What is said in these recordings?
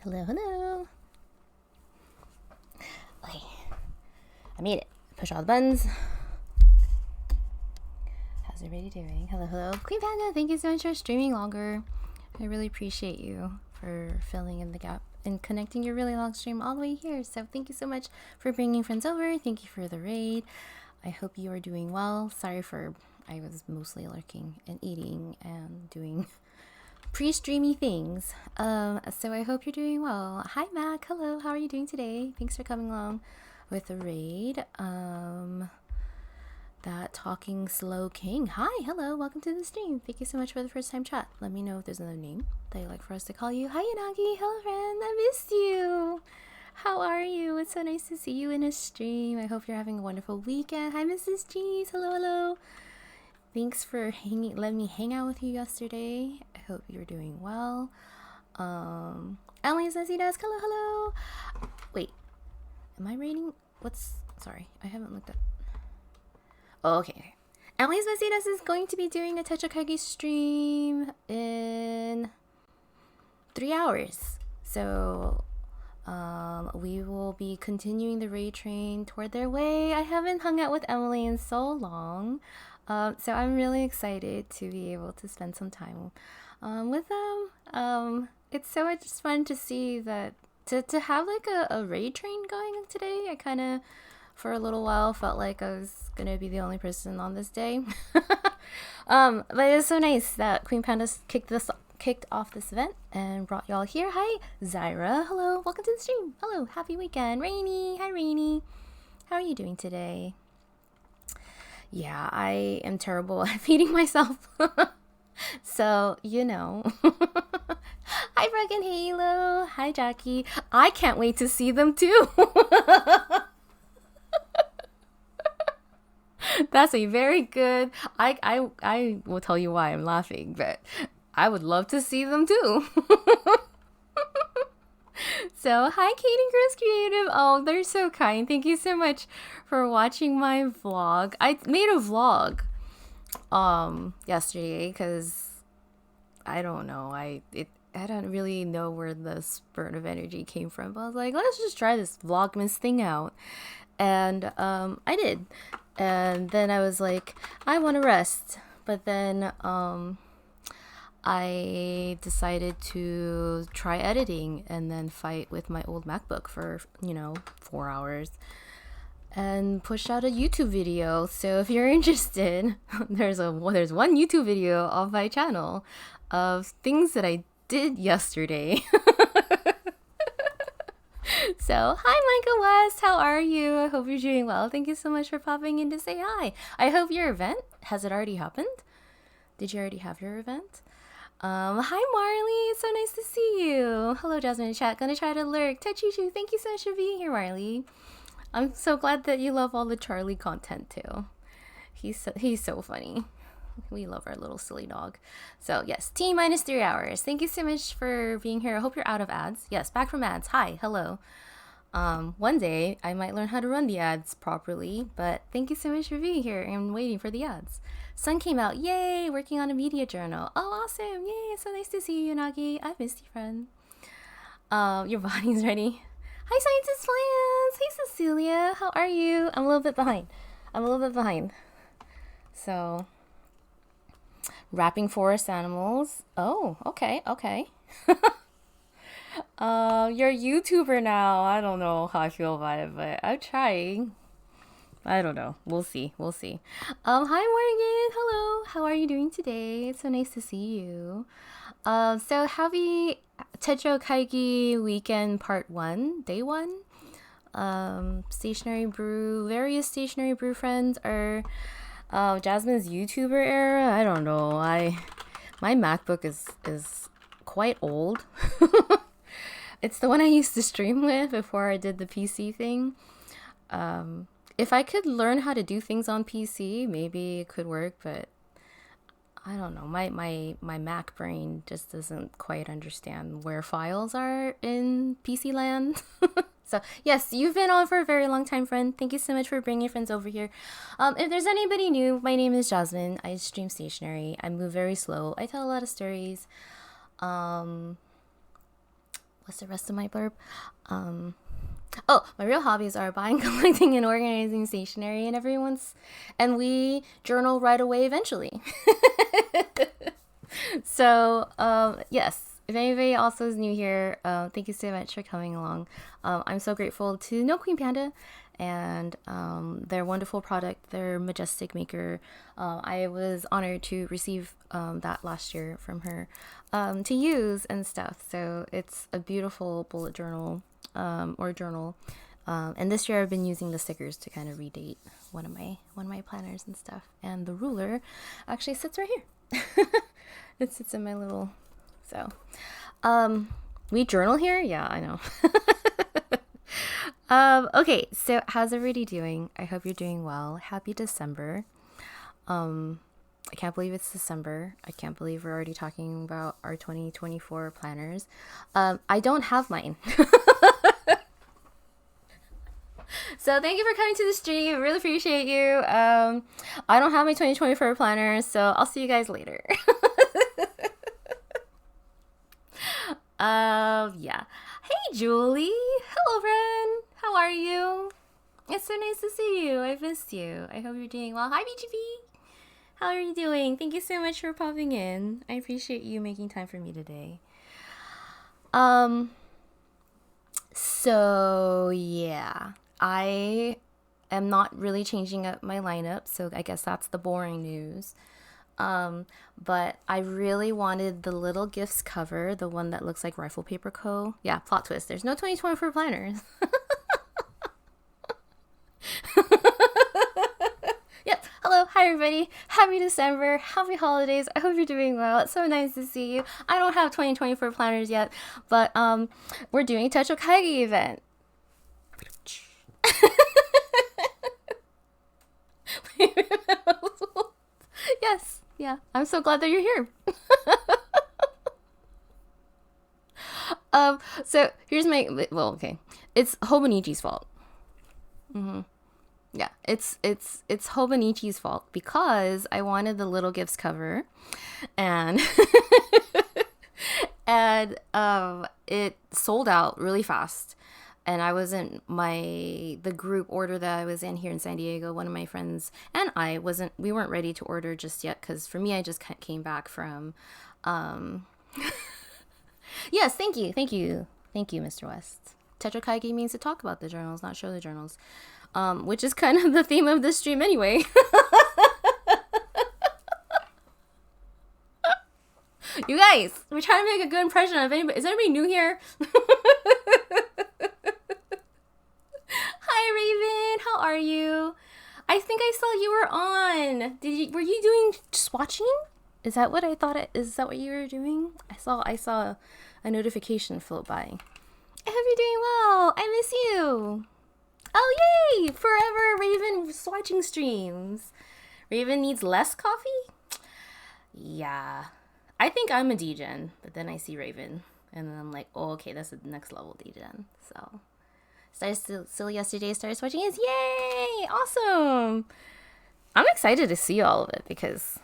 Hello, hello. Okay, I made it. Push all the buttons. How's everybody doing? Hello, hello. Queen Panda, thank you so much for streaming longer. I really appreciate you for filling in the gap and connecting your really long stream all the way here. So thank you so much for bringing friends over. Thank you for the raid. I hope you are doing well. Sorry for, I was mostly lurking and eating and doing pre-streamy things. So I hope you're doing well. Hi Mac, hello, how are you doing today? Thanks for coming along with the raid. That talking slow king. Hi, hello, welcome to the stream. Thank you so much for the first time chat. Let me know if there's another name that you'd like for us to call you. Hi Yanagi, hello friend, I missed you. How are you? It's so nice to see you in a stream. I hope you're having a wonderful weekend. Hi Mrs. G's, hello, hello. Thanks for letting me hang out with you yesterday. I hope you're doing well. Emily's Nasidas, hello, hello. Wait, am I rating? Sorry, I haven't looked at. Oh, okay. Emily's Nasidas is going to be doing a Techo Kaigi stream in 3 hours. So, we will be continuing the raid train toward their way. I haven't hung out with Emily in so long. So I'm really excited to be able to spend some time with them. It's so much fun to see that, to have like a raid train going today. I kind of, for a little while, felt like I was going to be the only person on this day. But it's so nice that Queen Panda's kicked off this event and brought y'all here. Hi, Zyra. Hello. Welcome to the stream. Hello. Happy weekend. Rainy. Hi, Rainy. How are you doing today? Yeah, I am terrible at feeding myself. So, you know. Hi, Broken Halo. Hi, Jackie. I can't wait to see them too. That's a very good. I will tell you why I'm laughing, but I would love to see them too. So, hi, Kate and Chris Creative. Oh, they're so kind. Thank you so much for watching my vlog. I made a vlog yesterday because I don't know. I don't really know where the spurt of energy came from. But I was like, let's just try this Vlogmas thing out. And I did. And then I was like, I want to rest. But then I decided to try editing and then fight with my old MacBook for, 4 hours and pushed out a YouTube video. So if you're interested, there's one YouTube video on my channel of things that I did yesterday. So, hi Micah West, how are you? I hope you're doing well. Thank you so much for popping in to say hi. I hope your event, has it already happened? Did you already have your event? Hi Marley, it's so nice to see you. Hello Jasmine in chat, gonna try to lurk. Tachichu, thank you so much for being here, Marley. I'm so glad that you love all the Charlie content too. He's so funny. We love our little silly dog. So yes, T minus 3 hours. Thank you so much for being here. I hope you're out of ads. Yes, back from ads. Hi, hello. One day I might learn how to run the ads properly, but thank you so much for being here and waiting for the ads. Sun came out. Yay, working on a media journal. Oh, awesome. Yay, it's so nice to see you, Unagi. I missed you, friend. Your body's ready. Hi, Scientist Plans. Hey, Cecilia. How are you? I'm a little bit behind. So, wrapping forest animals. Oh, okay. You're a YouTuber now. I don't know how I feel about it, but I'm trying. I don't know. We'll see. Hi Morgan. Hello. How are you doing today? It's so nice to see you. So happy Techo Kaigi weekend part 1, day 1. Stationary brew. Various stationary brew friends are Jasmine's YouTuber era. I don't know. My MacBook is quite old. It's the one I used to stream with before I did the PC thing. If I could learn how to do things on PC, maybe it could work, but I don't know. My Mac brain just doesn't quite understand where files are in PC land. So yes, you've been on for a very long time, friend. Thank you so much for bringing your friends over here. If there's anybody new, my name is Jasmine. I stream stationary. I move very slow. I tell a lot of stories. What's the rest of my blurb? My real hobbies are buying, collecting, and organizing stationery, and we journal right away eventually. So, yes, if anybody also is new here, thank you so much for coming along. I'm so grateful to know Queen Panda and their wonderful product, their majestic maker. I was honored to receive that last year from her to use and stuff. So it's a beautiful bullet journal or journal. And this year I've been using the stickers to kind of redate one of my planners and stuff. And the ruler actually sits right here. It sits in my little. So we journal here. Yeah, I know. Okay, so how's everybody doing? I hope you're doing well. Happy December. I can't believe it's December. I can't believe we're already talking about our 2024 planners. I don't have mine. So thank you for coming to the stream. I really appreciate you. I don't have my 2024 planners, so I'll see you guys later. Yeah. Hey, Julie. Hello, friend. How are you? It's so nice to see you. I missed you. I hope you're doing well. Hi, BGB. How are you doing? Thank you so much for popping in. I appreciate you making time for me today. So yeah, I am not really changing up my lineup, so I guess that's the boring news. But I really wanted the little gifts cover, the one that looks like Rifle Paper Co. Yeah, plot twist. There's no 2024 planners. Yep. Hello. Hi, everybody. Happy December. Happy holidays. I hope you're doing well. It's so nice to see you. I don't have 2024 planners yet, but we're doing a Techo Kaigi event. Yes. Yeah. I'm so glad that you're here. So here's okay. It's Hobonichi's fault. Yeah, it's Hobonichi's fault because I wanted the little gifts cover, and and it sold out really fast, and I wasn't the group order that I was in here in San Diego. One of my friends and we weren't ready to order just yet, because for me, I just came back from. Yes, thank you, Mr. West. Techo Kaigi means to talk about the journals, not show the journals, which is kind of the theme of this stream anyway. You guys, we're trying to make a good impression of anybody. Is anybody new here? Hi, Raven. How are you? I think I saw you were on. Were you doing swatching? Is that what I thought is that what you were doing? I saw a notification float by. I hope you're doing well. I miss you. Oh, yay! Forever Raven swatching streams. Raven needs less coffee? Yeah. I think I'm a degen, but then I see Raven, and then I'm like, oh, okay, that's the next level degen. So, still yesterday, started swatching is yay! Awesome! I'm excited to see all of it, because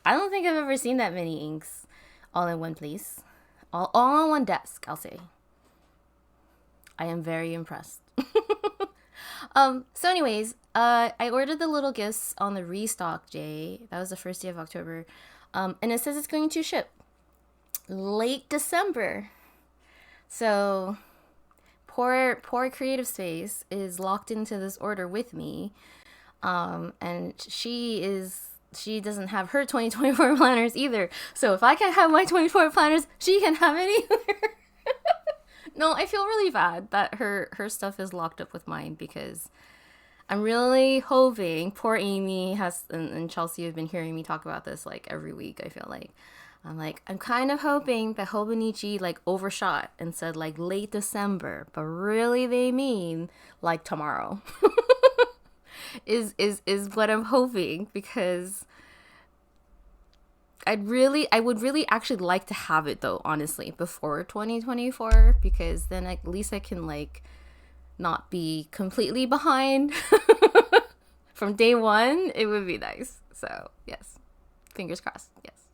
I don't think I've ever seen that many inks all in one place. All on one desk, I'll say. I am very impressed. So anyways, I ordered the little gifts on the restock day. That was the first day of October. And it says it's going to ship late December. So poor Creative Space is locked into this order with me. And she doesn't have her 2024 planners either. So if I can't have my 2024 planners, she can have it either. No, I feel really bad that her stuff is locked up with mine, because I'm really hoping, poor Amy and Chelsea have been hearing me talk about this like every week, I feel like. I'm kind of hoping that Hobonichi like overshot and said like late December, but really they mean like tomorrow. is what I'm hoping, because I would really actually like to have it though, honestly, before 2024, because then at least I can like not be completely behind from day one. It would be nice. So yes, fingers crossed. Yes.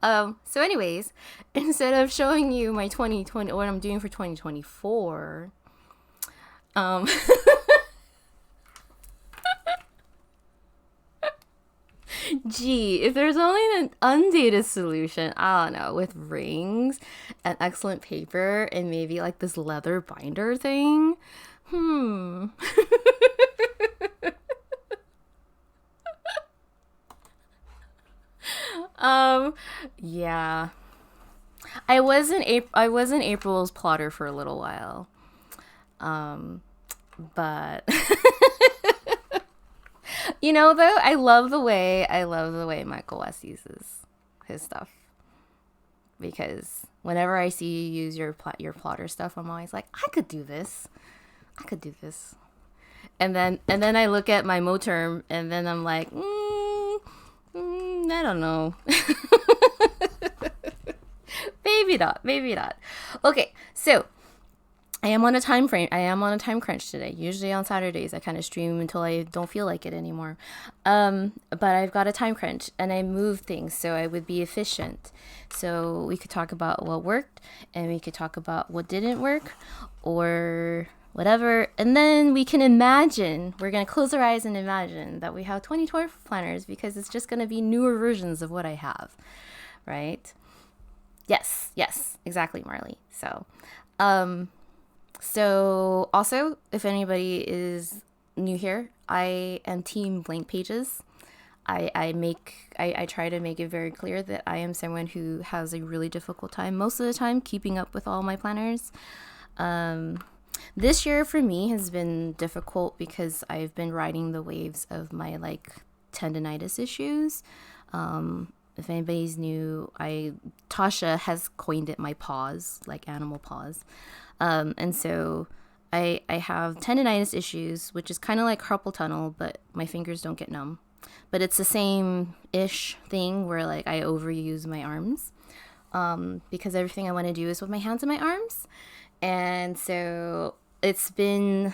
So anyways, instead of showing you my 2020, what I'm doing for 2024, gee, if there's only an undated solution, I don't know, with rings and excellent paper and maybe like this leather binder thing. Yeah. I was in April's plotter for a little while. But you know, though, I love the way Michael West uses his stuff, because whenever I see you use your plotter stuff, I'm always like, I could do this. And then I look at my Moterm, and then I'm like, I don't know. Maybe not. Okay, so I am on a time crunch today. Usually on Saturdays, I kind of stream until I don't feel like it anymore. But I've got a time crunch, and I moved things so I would be efficient. So we could talk about what worked, and we could talk about what didn't work, or whatever. And then we can imagine, we're going to close our eyes and imagine that we have 2012 planners, because it's just going to be newer versions of what I have, right? Yes, exactly, Marley. So also, if anybody is new here, I am team blank pages. I try to make it very clear that I am someone who has a really difficult time most of the time keeping up with all my planners. This year for me has been difficult because I've been riding the waves of my like tendonitis issues. If anybody's new, Tasha has coined it my paws, like animal paws. And so I have tendonitis issues, which is kind of like carpal tunnel, but my fingers don't get numb. But it's the same-ish thing where like I overuse my arms, because everything I want to do is with my hands and my arms. And so it's been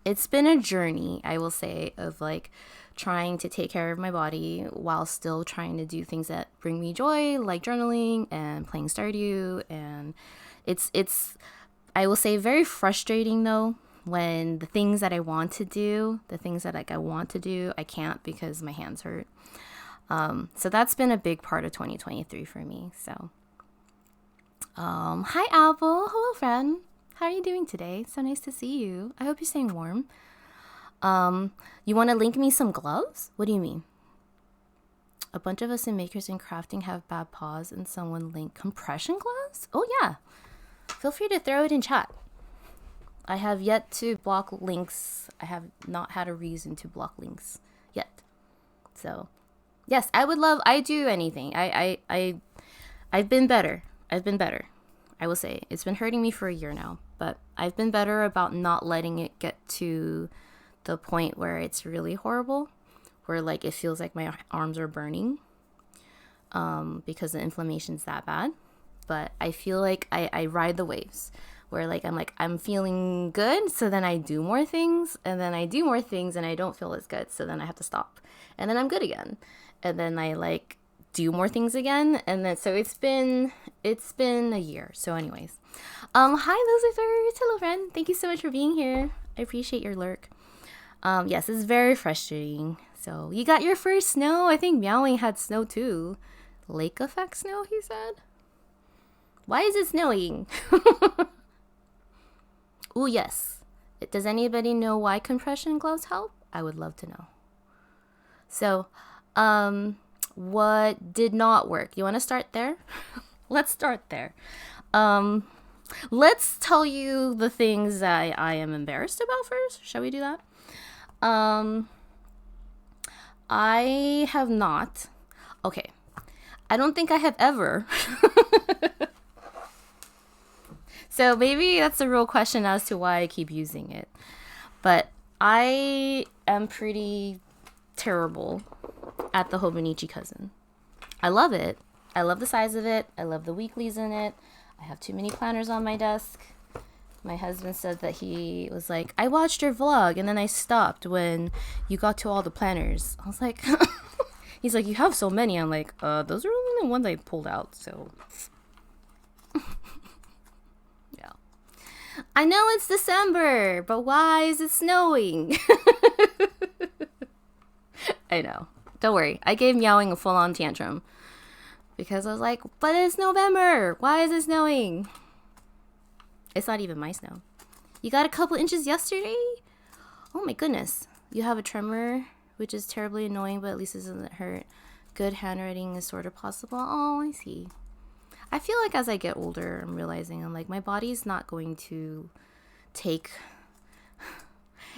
a journey, I will say, of like trying to take care of my body while still trying to do things that bring me joy, like journaling and playing Stardew. And it's I will say very frustrating though, when the things that I want to do, the things that like I want to do, I can't because my hands hurt. So that's been a big part of 2023 for me. So, hi Apple, hello friend. How are you doing today? So nice to see you. I hope you're staying warm. You want to link me some gloves? What do you mean? A bunch of us in makers and crafting have bad paws, and someone linked compression gloves? Oh yeah. Feel free to throw it in chat. I have yet to block links. I have not had a reason to block links yet. So, yes, I do anything. I've been better. I will say it's been hurting me for a year now, but I've been better about not letting it get to the point where it's really horrible, where like it feels like my arms are burning, because the inflammation's that bad. But I feel like I ride the waves where like I'm feeling good, so then I do more things, and then I do more things and I don't feel as good, so then I have to stop, and then I'm good again, and then I like do more things again, and then so it's been a year. So anyways, hi Lucifer, hello friend, thank you so much for being here. I appreciate your lurk. Yes, it's very frustrating. So you got your first snow. I think Meowing had snow too. Lake effect snow, he said. Why is it snowing? Oh yes. Does anybody know why compression gloves help? I would love to know. So, what did not work? You want to start there? Let's start there. Let's tell you the things I am embarrassed about first. Shall we do that? I have not. Okay. I don't think I have ever. So maybe that's a real question as to why I keep using it. But I am pretty terrible at the Hobonichi cousin. I love it. I love the size of it. I love the weeklies in it. I have too many planners on my desk. My husband said that he was like, I watched your vlog and then I stopped when you got to all the planners. I was like, he's like, you have so many. I'm like, those are only the ones I pulled out. So, yeah. I know it's December, but why is it snowing? I know. Don't worry. I gave Meowing a full-on tantrum because I was like, but it's November. Why is it snowing? It's not even my snow. You got a couple inches yesterday? Oh my goodness. You have a tremor, which is terribly annoying, but at least it doesn't hurt. Good handwriting is sort of possible. Oh, I see. I feel like as I get older, I'm realizing I'm like, my body's not going to take...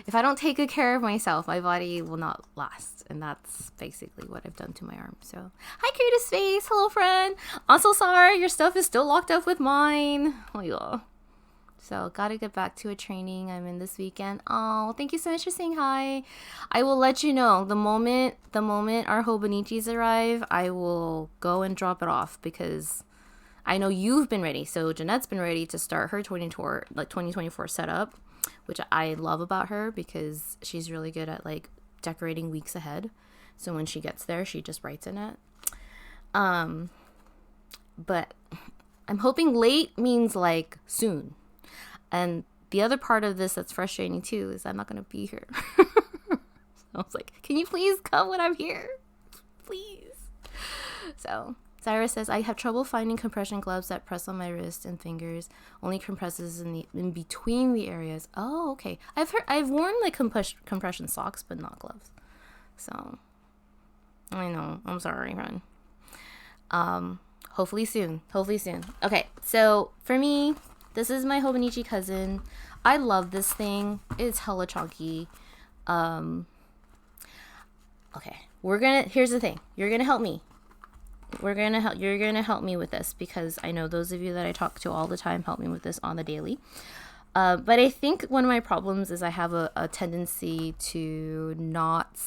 If I don't take good care of myself, my body will not last. And that's basically what I've done to my arm. So, hi, Creative Space. Hello, friend. Also, sorry, your stuff is still locked up with mine. Oh, yeah. So, gotta get back to a training I'm in this weekend. Oh, thank you so much for saying hi. I will let you know the moment our Hobonichis arrive, I will go and drop it off because I know you've been ready. So, Jeanette's been ready to start her 2024 setup, which I love about her because she's really good at like decorating weeks ahead. So when she gets there, she just writes in it. But I'm hoping late means like soon. And the other part of this that's frustrating too is I'm not going to be here. So I was like, can you please come when I'm here? Please. So Cyrus says, I have trouble finding compression gloves that press on my wrist and fingers. Only compresses in between the areas. Oh, okay. I've worn like compression socks, but not gloves. So I know. I'm sorry, friend. Hopefully soon. Okay, so for me, this is my Hobonichi cousin. I love this thing. It's hella chunky. Okay, here's the thing. You're gonna help me. You're gonna help me with this because I know those of you that I talk to all the time help me with this on the daily. But I think one of my problems is I have a tendency to not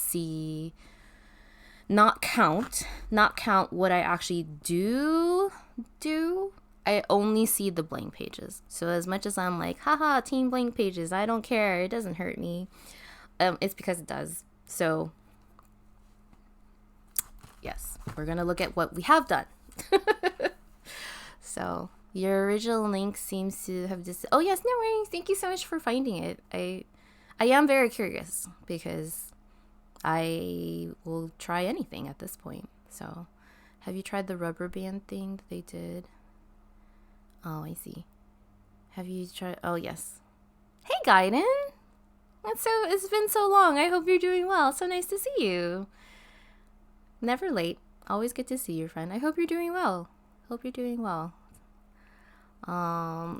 count what I actually do. I only see the blank pages. So as much as I'm like, haha, team blank pages, I don't care, it doesn't hurt me. It's because it does. So yes, we're gonna look at what we have done. So Your original link seems to have just. Oh yes, no worries. Thank you so much for finding it. I am very curious because I will try anything at this point. So, have you tried the rubber band thing that they did? Oh, I see. Have you tried? Oh yes. Hey, Gaiden. It's been so long. I hope you're doing well. So nice to see you. Never late. Always good to see you, friend. I hope you're doing well. Hope you're doing well.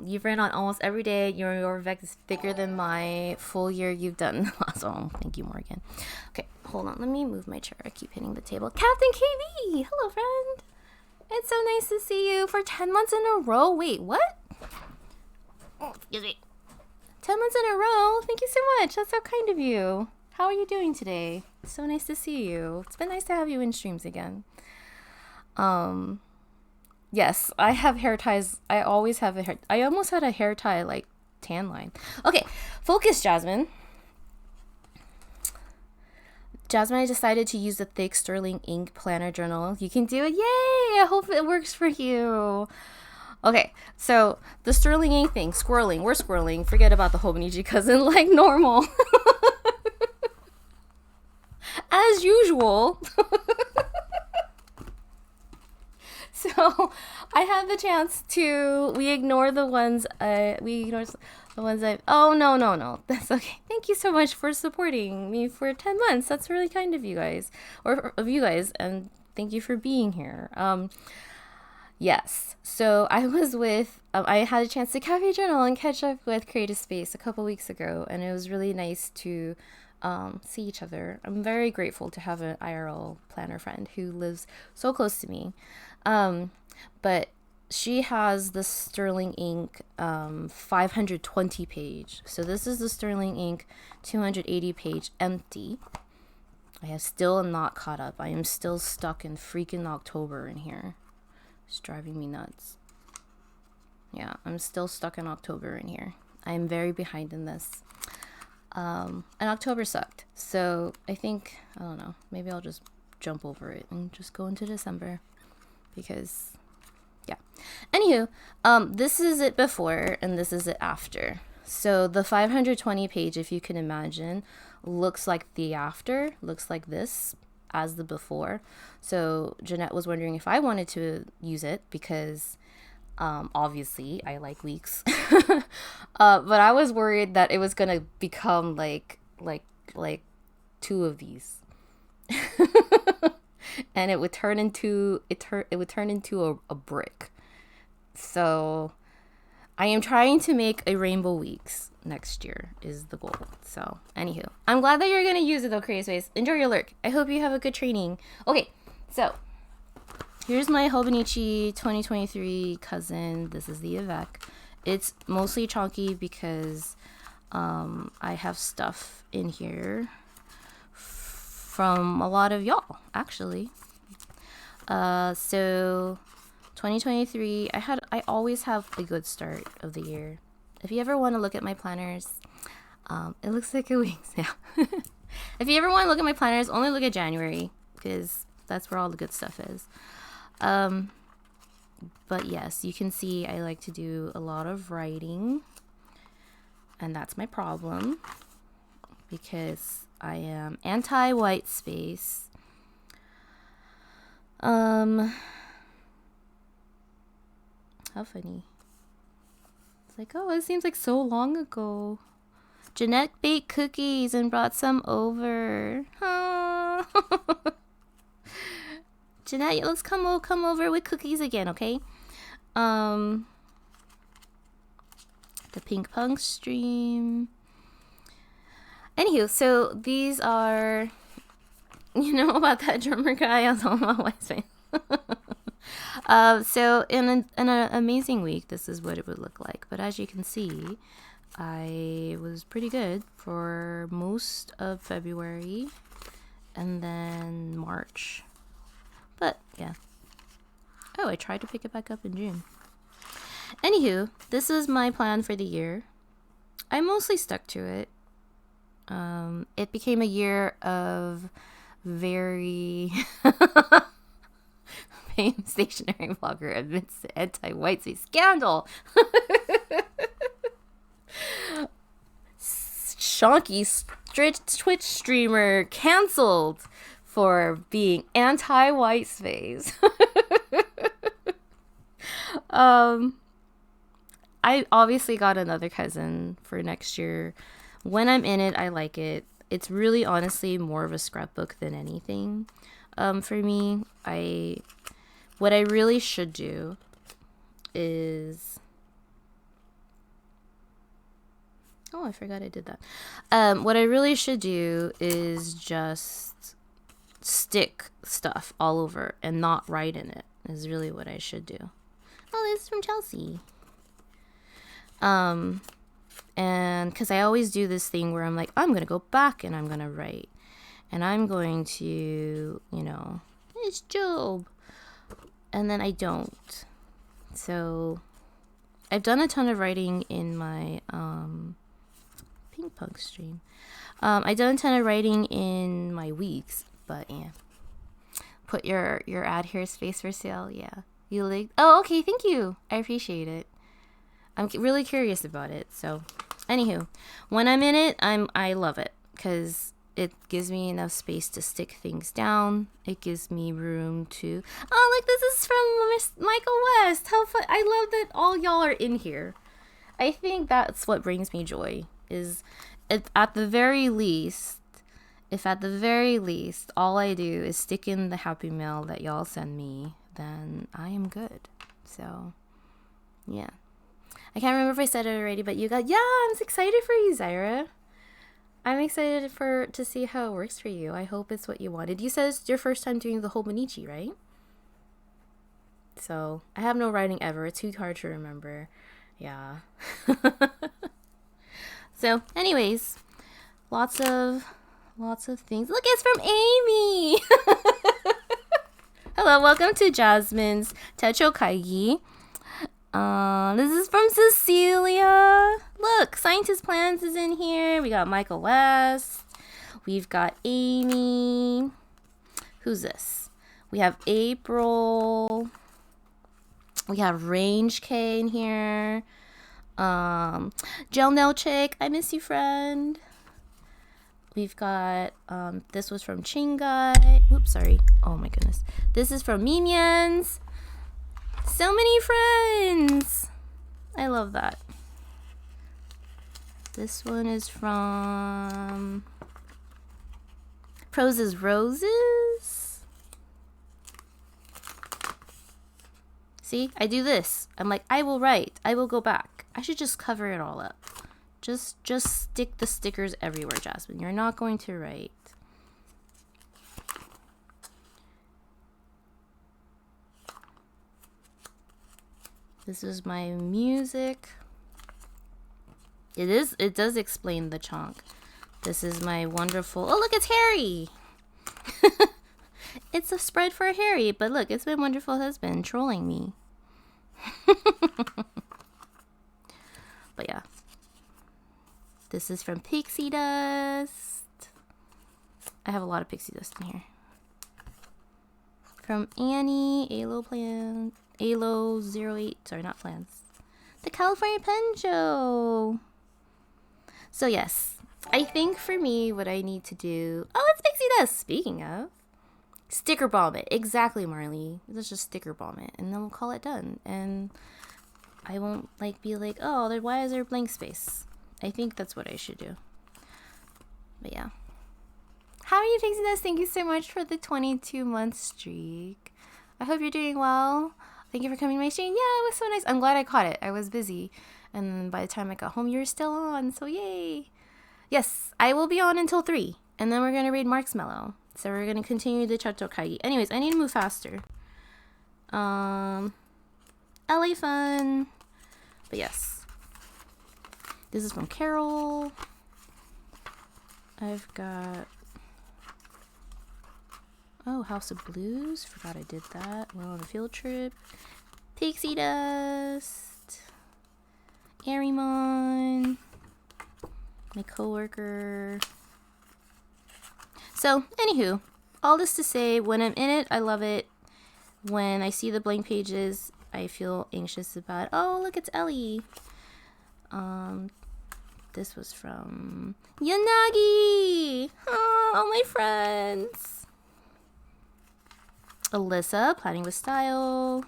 You've ran on almost every day. Your Vex is thicker than my full year you've done. So thank you, Morgan. Okay, hold on. Let me move my chair. I keep hitting the table. Captain KV! Hello, friend. It's so nice to see you for 10 months in a row. Wait, what? Oh, excuse me. 10 months in a row. Thank you so much. That's so kind of you. How are you doing today? So nice to see you. It's been nice to have you in streams again. Yes, I have hair ties. I always have a hair. I almost had a hair tie like tan line. Okay, focus, Jasmine. Jasmine, I decided to use the thick sterling ink planner journal. You can do it. Yay! I hope it works for you. Okay, so the sterling ink thing, squirreling. We're squirreling. Forget about the Hobonichi cousin like normal. As usual. So I had the chance to, we ignore the ones, oh, no. That's okay. Thank you so much for supporting me for 10 months. That's really kind of you guys, or of you guys. And thank you for being here. Yes. So I was with, I had a chance to cafe journal and catch up with Creative Space a couple weeks ago. And it was really nice to see each other. I'm very grateful to have an IRL planner friend who lives so close to me. But she has the sterling ink 520 page. So this is the sterling ink 280 page empty. I have still not caught up. I am still stuck in freaking October in here. It's driving me nuts. Yeah, I'm still stuck in October in here. I am very behind in this. And October sucked. So I think, I don't know, maybe I'll just jump over it and just go into December. Because, yeah. Anywho, this is it before and this is it after. So the 520 page, if you can imagine, looks like the after, looks like this as the before. So Jeanette was wondering if I wanted to use it because obviously I like weeks. But I was worried that it was going to become like two of these. And it would turn into a brick. So I am trying to make a Rainbow Weeks next year is the goal. So anywho, I'm glad that you're gonna use it though, Creative Space. Enjoy your lurk. I hope you have a good training. Okay, so here's my Hobonichi 2023 cousin. This is the Avec. It's mostly chunky because I have stuff in here from a lot of y'all, actually. So 2023, I always have a good start of the year. If you ever want to look at my planners, it looks like a week now. If you ever want to look at my planners, only look at January because that's where all the good stuff is. But yes, you can see I like to do a lot of writing, and that's my problem because I am anti-white space. How funny. It's like, oh, it seems like so long ago. Jeanette baked cookies and brought some over. Oh. Jeanette, let's come over with cookies again, okay? The Pink Punk stream. Anywho, so these are, you know about that drummer guy? I was on my white space. So in an amazing week, this is what it would look like. But as you can see, I was pretty good for most of February and then March. But yeah. Oh, I tried to pick it back up in June. Anywho, this is my plan for the year. I mostly stuck to it. It became a year of very time stationary vlogger admits to anti-white space scandal. Shonky Twitch streamer cancelled for being anti-white space. I obviously got another cousin for next year. When I'm in it, I like it. It's really honestly more of a scrapbook than anything. For me, what I really should do is, oh, I forgot I did that. What I really should do is just stick stuff all over and not write in it, is really what I should do. Oh, this is from Chelsea. And because I always do this thing where I'm like, I'm going to go back and I'm going to write. And I'm going to, you know, it's Job. And then I don't. So I've done a ton of writing in my ping pong stream. I've done a ton of writing in my weeks, but yeah. Put your ad here, space for sale. Yeah. You like? Oh, okay. Thank you. I appreciate it. I'm really curious about it. So, anywho, when I'm in it, I love it because it gives me enough space to stick things down. It gives me room to. Oh, look, this is from Michael West. How fun! I love that all y'all are in here. I think that's what brings me joy. Is at the very least, if at the very least all I do is stick in the happy mail that y'all send me, then I am good. So, yeah. I can't remember if I said it already, but you got, yeah, I'm excited for you, Zyra. I'm excited to see how it works for you. I hope it's what you wanted. You said it's your first time doing the whole Bonichi, right? So, I have no writing ever. It's too hard to remember. Yeah. So, anyways, lots of things. Look, it's from Amy! Hello, welcome to Jasmine's Techo Kaigi. This is from Cecilia. Look, Scientist Plans is in here. We got Michael West. We've got Amy. Who's this? We have April. We have Range K in here. Gel Nail Chick. I miss you, friend. We've got, this was from Chingai. Oops, sorry. Oh my goodness. This is from Mimians. So many friends. I love that. This one is from Proses Roses. See, I do this. I'm like, I will write. I will go back. I should just cover it all up. Just stick the stickers everywhere, Jasmine. You're not going to write. This is my music. It does explain the chonk. This is my wonderful, oh look, it's Harry. It's a spread for Harry, but look, it's my wonderful husband trolling me. But yeah. This is from Pixie Dust. I have a lot of Pixie Dust in here. From Annie, Alo08, sorry, not plans. The California Pen Show. So yes, I think for me, what I need to do, oh, it's Pixie Dust. Speaking of, sticker bomb it. Exactly, Marley. Let's just sticker bomb it, and then we'll call it done. And I won't be like, oh, why is there blank space? I think that's what I should do. But yeah. How are you, Pixie Dust? Thank you so much for the 22-month streak. I hope you're doing well. Thank you for coming to my stream. Yeah, it was so nice. I'm glad I caught it. I was busy. And by the time I got home, you were still on. So yay. Yes, I will be on until 3. And then we're going to read Marshmallow. So we're going to continue the Techo Kaigi. Anyways, I need to move faster. LA fun. But yes. This is from Carol. I've got... oh, House of Blues. Forgot I did that. We're on a field trip. Pixie Dust. Arimon. My coworker. So, anywho. All this to say, when I'm in it, I love it. When I see the blank pages, I feel anxious about, oh, look, it's Ellie. This was from Yanagi. Oh, all my friends. Alyssa, Planning with Style.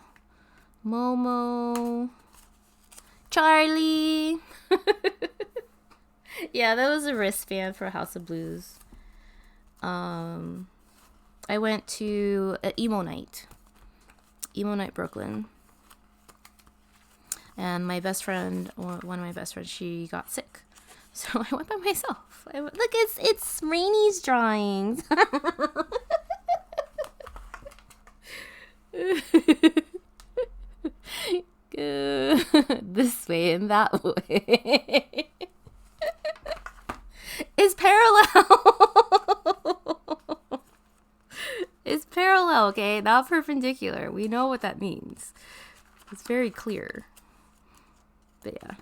Momo. Charlie. Yeah, that was a wristband for House of Blues. I went to emo night Brooklyn, and my best friend, or one of my best friends, she got sick, so I went by myself. Look, it's Rainy's drawings. This way and that way. It's parallel. It's parallel, okay? Not perpendicular. We know what that means. It's very clear. But yeah.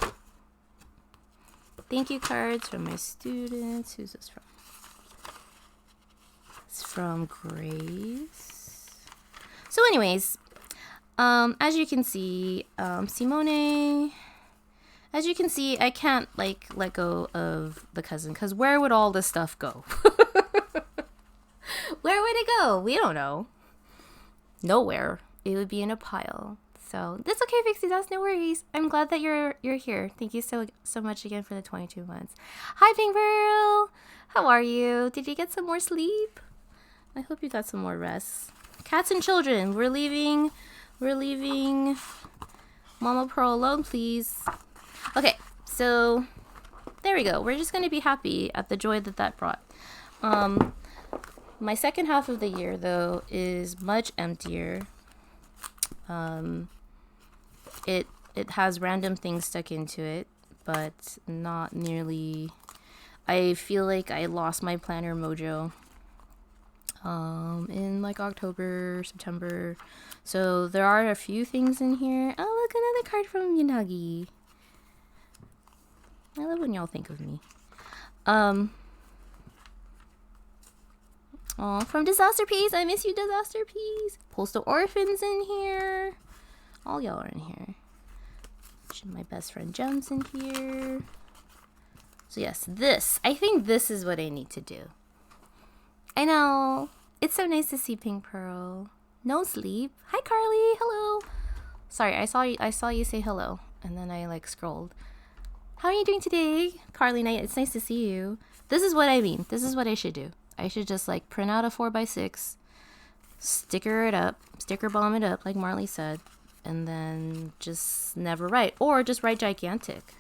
Thank you cards from my students. Who's this from? It's from Grace. So anyways, as you can see, Simone, as you can see, I can't like let go of the cousin, because where would all this stuff go? Where would it go? We don't know. Nowhere. It would be in a pile. So that's okay, Pixie. That's no worries. I'm glad that you're here. Thank you so much again for the 22 months. Hi, Pink Pearl. How are you? Did you get some more sleep? I hope you got some more rest. Cats and children. We're leaving Mama Pearl alone, please. Okay, so there we go. We're just gonna be happy at the joy that brought. My second half of the year, though, is much emptier. It has random things stuck into it, but not nearly. I feel like I lost my planner mojo in like October, September. So there are a few things in here. Oh, look, another card from Yanagi. I love when y'all think of me. Oh, from Disaster Peace. I miss you, Disaster Peace. Postal Orphans in here. All y'all are in here. My best friend Jem's in here. So yes, I think this is what I need to do. I know. It's so nice to see Pink Pearl. No sleep. Hi, Carly. Hello. Sorry, I saw you say hello, and then I like scrolled. How are you doing today, Carly Knight? It's nice to see you. This is what I mean. This is what I should do. I should just like print out a 4x6, sticker bomb it up like Marley said, and then just never write, or just write gigantic,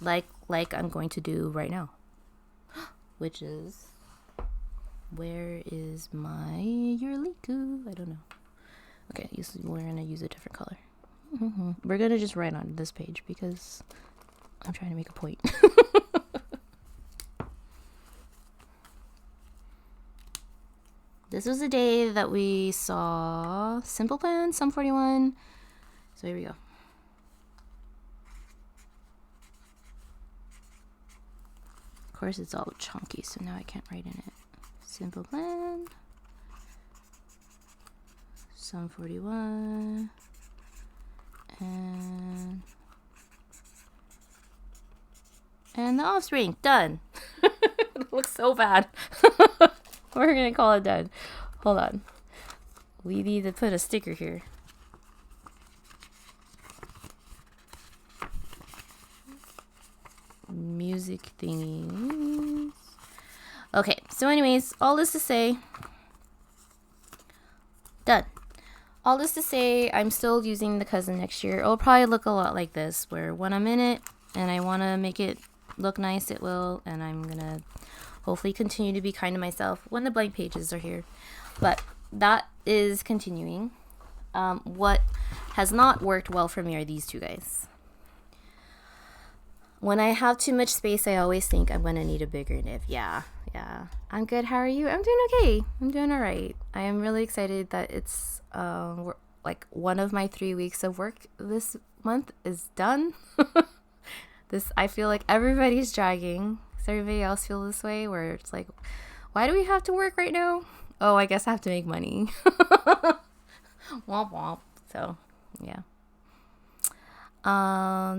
like I'm going to do right now, which is, where is my Euroliku? I don't know. Okay, we're gonna use a different color. We're gonna just write on this page because I'm trying to make a point. This was the day that we saw Simple Plan, Sum 41. So here we go. Of course, it's all chunky, so now I can't write in it. Simple Plan, Sum 41, and the Offspring. Done. It looks so bad. We're gonna call it done. Hold on. We need to put a sticker here. Music thingies. Okay, so anyways, all this to say, done. All this to say, I'm still using the cousin next year. It'll probably look a lot like this, where when I'm in it and I want to make it look nice, it will, and I'm gonna hopefully continue to be kind to myself when the blank pages are here. But that is continuing. What has not worked well for me are these two guys. When I have too much space, I always think I'm gonna need a bigger nib. Yeah. I'm good. How are you? I'm doing okay. I'm doing all right. I am really excited that it's like one of my 3 weeks of work this month is done. I feel like everybody's dragging. Does everybody else feel this way? Where it's like, why do we have to work right now? Oh, I guess I have to make money. Womp womp. So, yeah.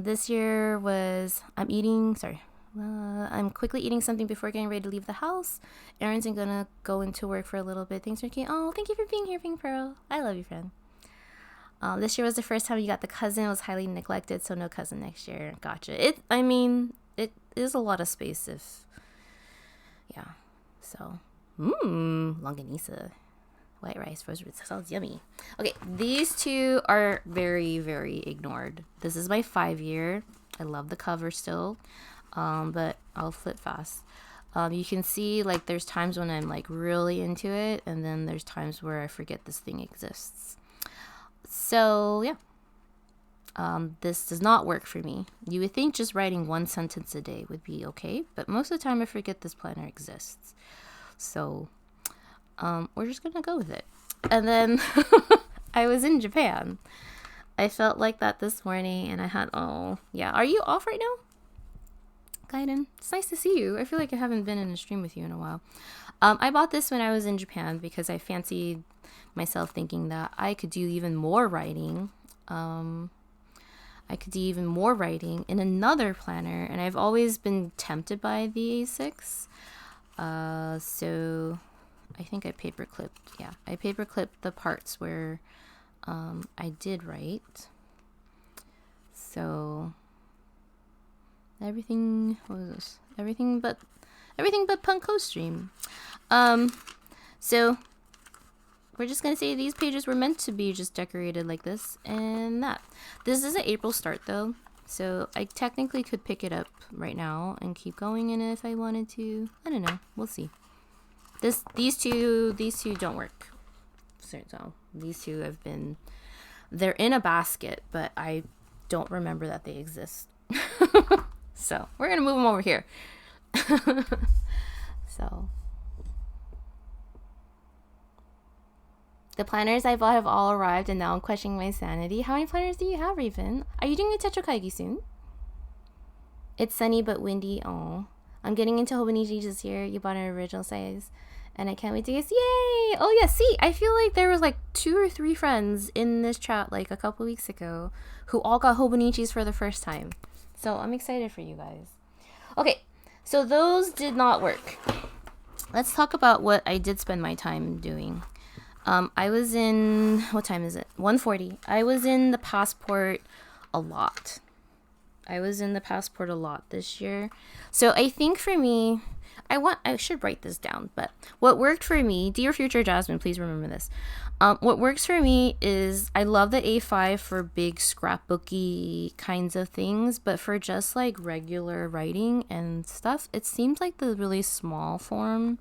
This year was I'm quickly eating something before getting ready to leave the house. Aaron's gonna go into work for a little bit. Thanks for being. Oh, thank you for being here, Pink Pearl. I love you, friend. This year was the first time you got the cousin. It was highly neglected, so no cousin next year. Gotcha. It is a lot of space yeah. So, longanisa. White rice, frozen roots, sounds yummy. Okay, these two are very, very ignored. This is my 5-year. I love the cover still, but I'll flip fast. You can see like there's times when I'm like really into it, and then there's times where I forget this thing exists. So yeah, this does not work for me. You would think just writing 1 sentence a day would be okay, but most of the time I forget this planner exists. So we're just gonna go with it. And then I was in Japan. I felt like that this morning, and I had, oh yeah, are you off right now, Gaiden? It's nice to see you. I feel like I haven't been in a stream with you in a while. I bought this when I was in Japan because I fancied myself, thinking that I could do even more writing. I could do even more writing in another planner, and I've always been tempted by the A6. So I think I paper clipped. Yeah, I paper clipped the parts where I did write. So everything, what was this? Everything but Punko stream. So we're just gonna say these pages were meant to be just decorated like this and that. This is an April start though, so I technically could pick it up right now and keep going in it if I wanted to. I don't know. We'll see. These two don't work. So these two they're in a basket, but I don't remember that they exist. So we're gonna move them over here. So the planners I bought have all arrived, and now I'm questioning my sanity. How many planners do you have, Raven? Are you doing a Techo Kaigi soon? It's sunny but windy. Oh, I'm getting into Hobonichi this year. You bought an original size, and I can't wait to guess. Yay! Oh yeah, see, I feel like there was like 2 or 3 friends in this chat like a couple weeks ago who all got Hobonichis for the first time. So I'm excited for you guys. Okay, so those did not work. Let's talk about what I did spend my time doing. I was in, what time is it? 1:40. I was in the Passport a lot. This year. So I think for me, I should write this down, but what worked for me, dear future Jasmine, please remember this. What works for me is I love the A5 for big scrapbooky kinds of things, but for just like regular writing and stuff, it seems like the really small form,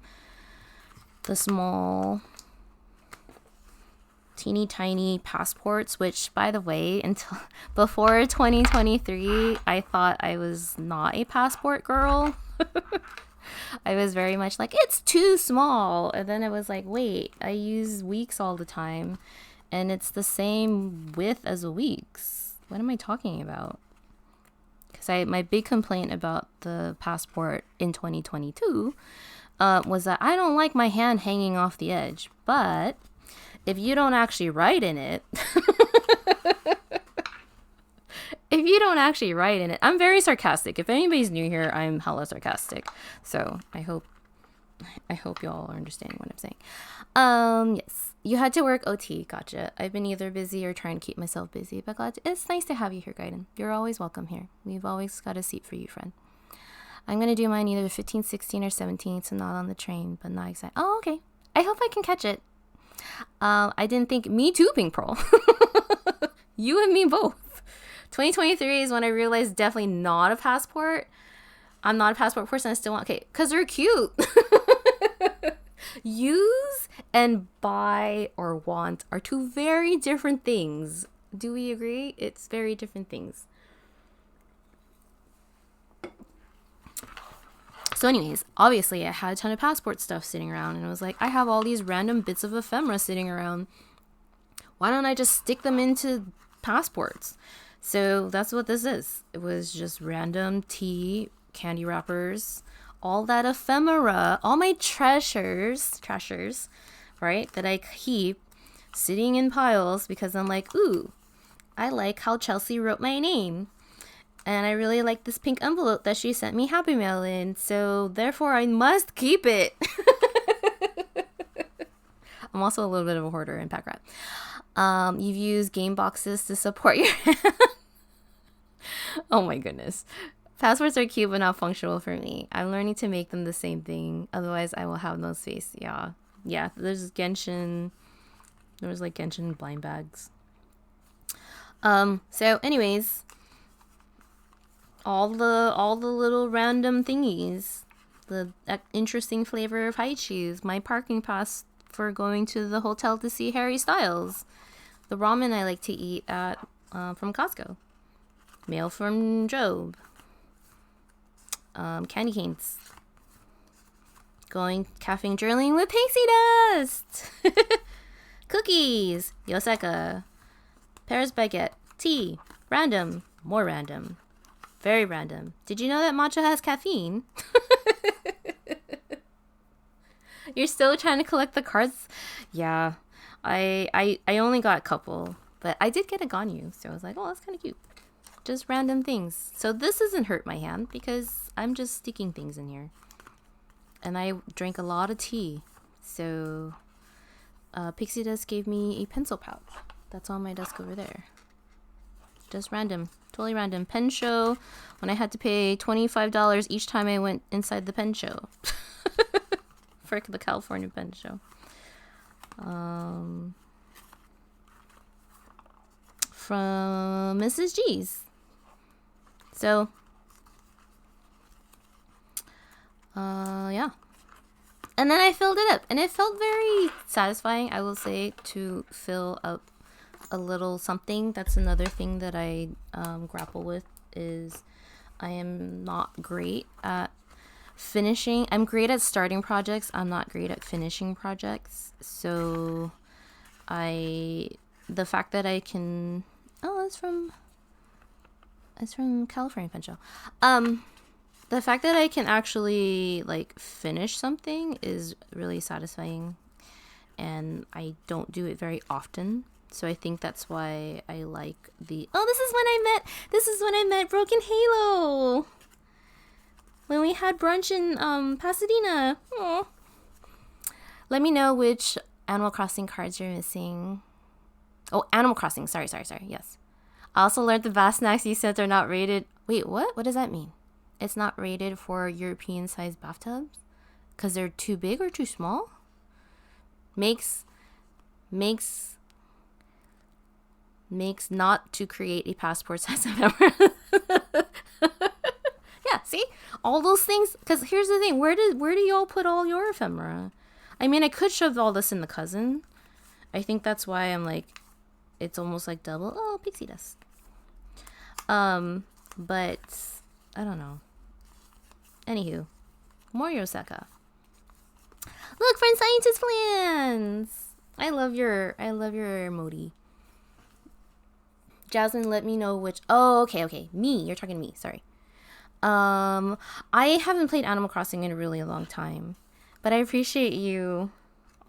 the small teeny tiny passports, which by the way, until before 2023, I thought I was not a passport girl. I was very much like, it's too small. And then I was like, wait, I use Weeks all the time, and it's the same width as a Weeks. What am I talking about? Because my big complaint about the Passport in 2022 was that I don't like my hand hanging off the edge. But if you don't actually write in it, I'm very sarcastic. If anybody's new here, I'm hella sarcastic. So I hope y'all are understanding what I'm saying. Yes, you had to work OT. Gotcha. I've been either busy or trying to keep myself busy, but it's nice to have you here, Gaiden. You're always welcome here. We've always got a seat for you, friend. I'm going to do mine either 15, 16, or 17, so not on the train, but not excited. Oh, okay. I hope I can catch it. I didn't think, me too, Pink Pearl. You and me both. 2023 is when I realized definitely not a passport. I'm not a passport person. I still want, okay, because they're cute. Use and buy or want are 2 very different things. Do we agree? It's very different things. So anyways, obviously I had a ton of passport stuff sitting around, and I was like, I have all these random bits of ephemera sitting around. Why don't I just stick them into passports? So that's what this is. It was just random tea, candy wrappers, all that ephemera, all my treasures right? That I keep sitting in piles because I'm like, ooh, I like how Chelsea wrote my name. And I really like this pink envelope that she sent me Happy Mail in. So therefore I must keep it. I'm also a little bit of a hoarder in pack rat. You've used game boxes to support your Oh my goodness. Passwords are cute but not functional for me. I'm learning to make them the same thing. Otherwise I will have no space. Yeah. Yeah. There's Genshin. There was like Genshin blind bags. So anyways, all the little random thingies. The interesting flavor of Haichis. My parking pass for going to the hotel to see Harry Styles. The ramen I like to eat at from Costco. Mail from Job. Candy canes. Going caffeine journaling with pixie dust. Cookies. Yoseka. Paris baguette. Tea. Random. More random. Very random. Did you know that matcha has caffeine? You're still trying to collect the cards? Yeah. I only got a couple. But I did get a Ganyu. So I was like, oh, that's kind of cute. Just random things. So this doesn't hurt my hand because I'm just sticking things in here. And I drank a lot of tea. So Pixie Dust gave me a pencil pouch. That's on my desk over there. Just random. Totally random. Pen show. When I had to pay $25 each time I went inside the pen show. For the California pen show. From Mrs. G's. So, yeah. And then I filled it up. And it felt very satisfying, I will say, to fill up a little something. That's another thing that I grapple with is I am not great at finishing. I'm great at starting projects. I'm not great at finishing projects. So, the fact that I can... Oh, it's from California Pen Show. The fact that I can actually like finish something is really satisfying, and I don't do it very often. So I think that's why I like the. Oh, this is when I met Broken Halo. When we had brunch in Pasadena. Aww. Let me know which Animal Crossing cards you're missing. Oh, Animal Crossing. Sorry. Yes. I also learned the bath snacks you sent are not rated. Wait, what? What does that mean? It's not rated for European-sized bathtubs? Because they're too big or too small? Makes not to create a passport size ephemera. Yeah, see? All those things. Because here's the thing. Where do y'all put all your ephemera? I mean, I could shove all this in the cousin. I think that's why I'm like, it's almost like double. Oh, pixie dust. But I don't know. Anywho, more Yoseka. Look, friend scientist plans. I love your emoji. Jasmine, let me know which. Oh, okay. Me, you're talking to me. Sorry. I haven't played Animal Crossing in a really long time, but I appreciate you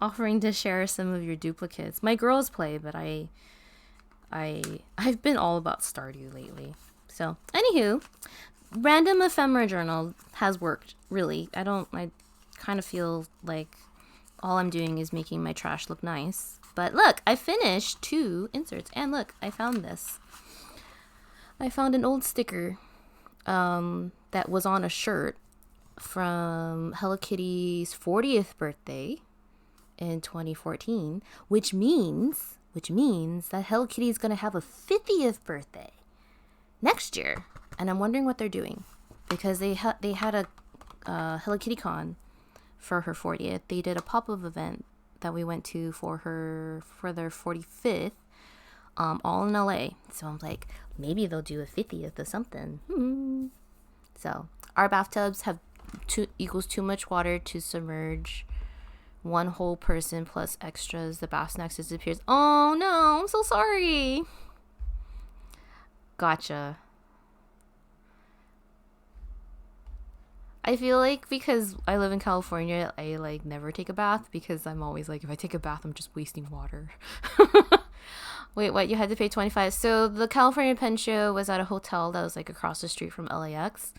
offering to share some of your duplicates. My girls play, but I've been all about Stardew lately. So, anywho, random ephemera journal has worked, really. I kind of feel like all I'm doing is making my trash look nice. But look, I finished 2 inserts. And look, I found this. I found an old sticker that was on a shirt from Hello Kitty's 40th birthday in 2014, which means that Hello Kitty is going to have a 50th birthday next year. And I'm wondering what they're doing, because they had a Hello Kitty Con for her 40th. They did a pop-up event that we went to for their 45th, all in LA. So I'm like, maybe they'll do a 50th or something. So our bathtubs have equals too much water to submerge one whole person plus extras. The bath snacks disappears. Oh no, I'm so sorry. Gotcha. I feel like because I live in California, I like never take a bath because I'm always like, if I take a bath, I'm just wasting water. Wait, what? You had to pay 25. So the California Pen Show was at a hotel that was like across the street from LAX.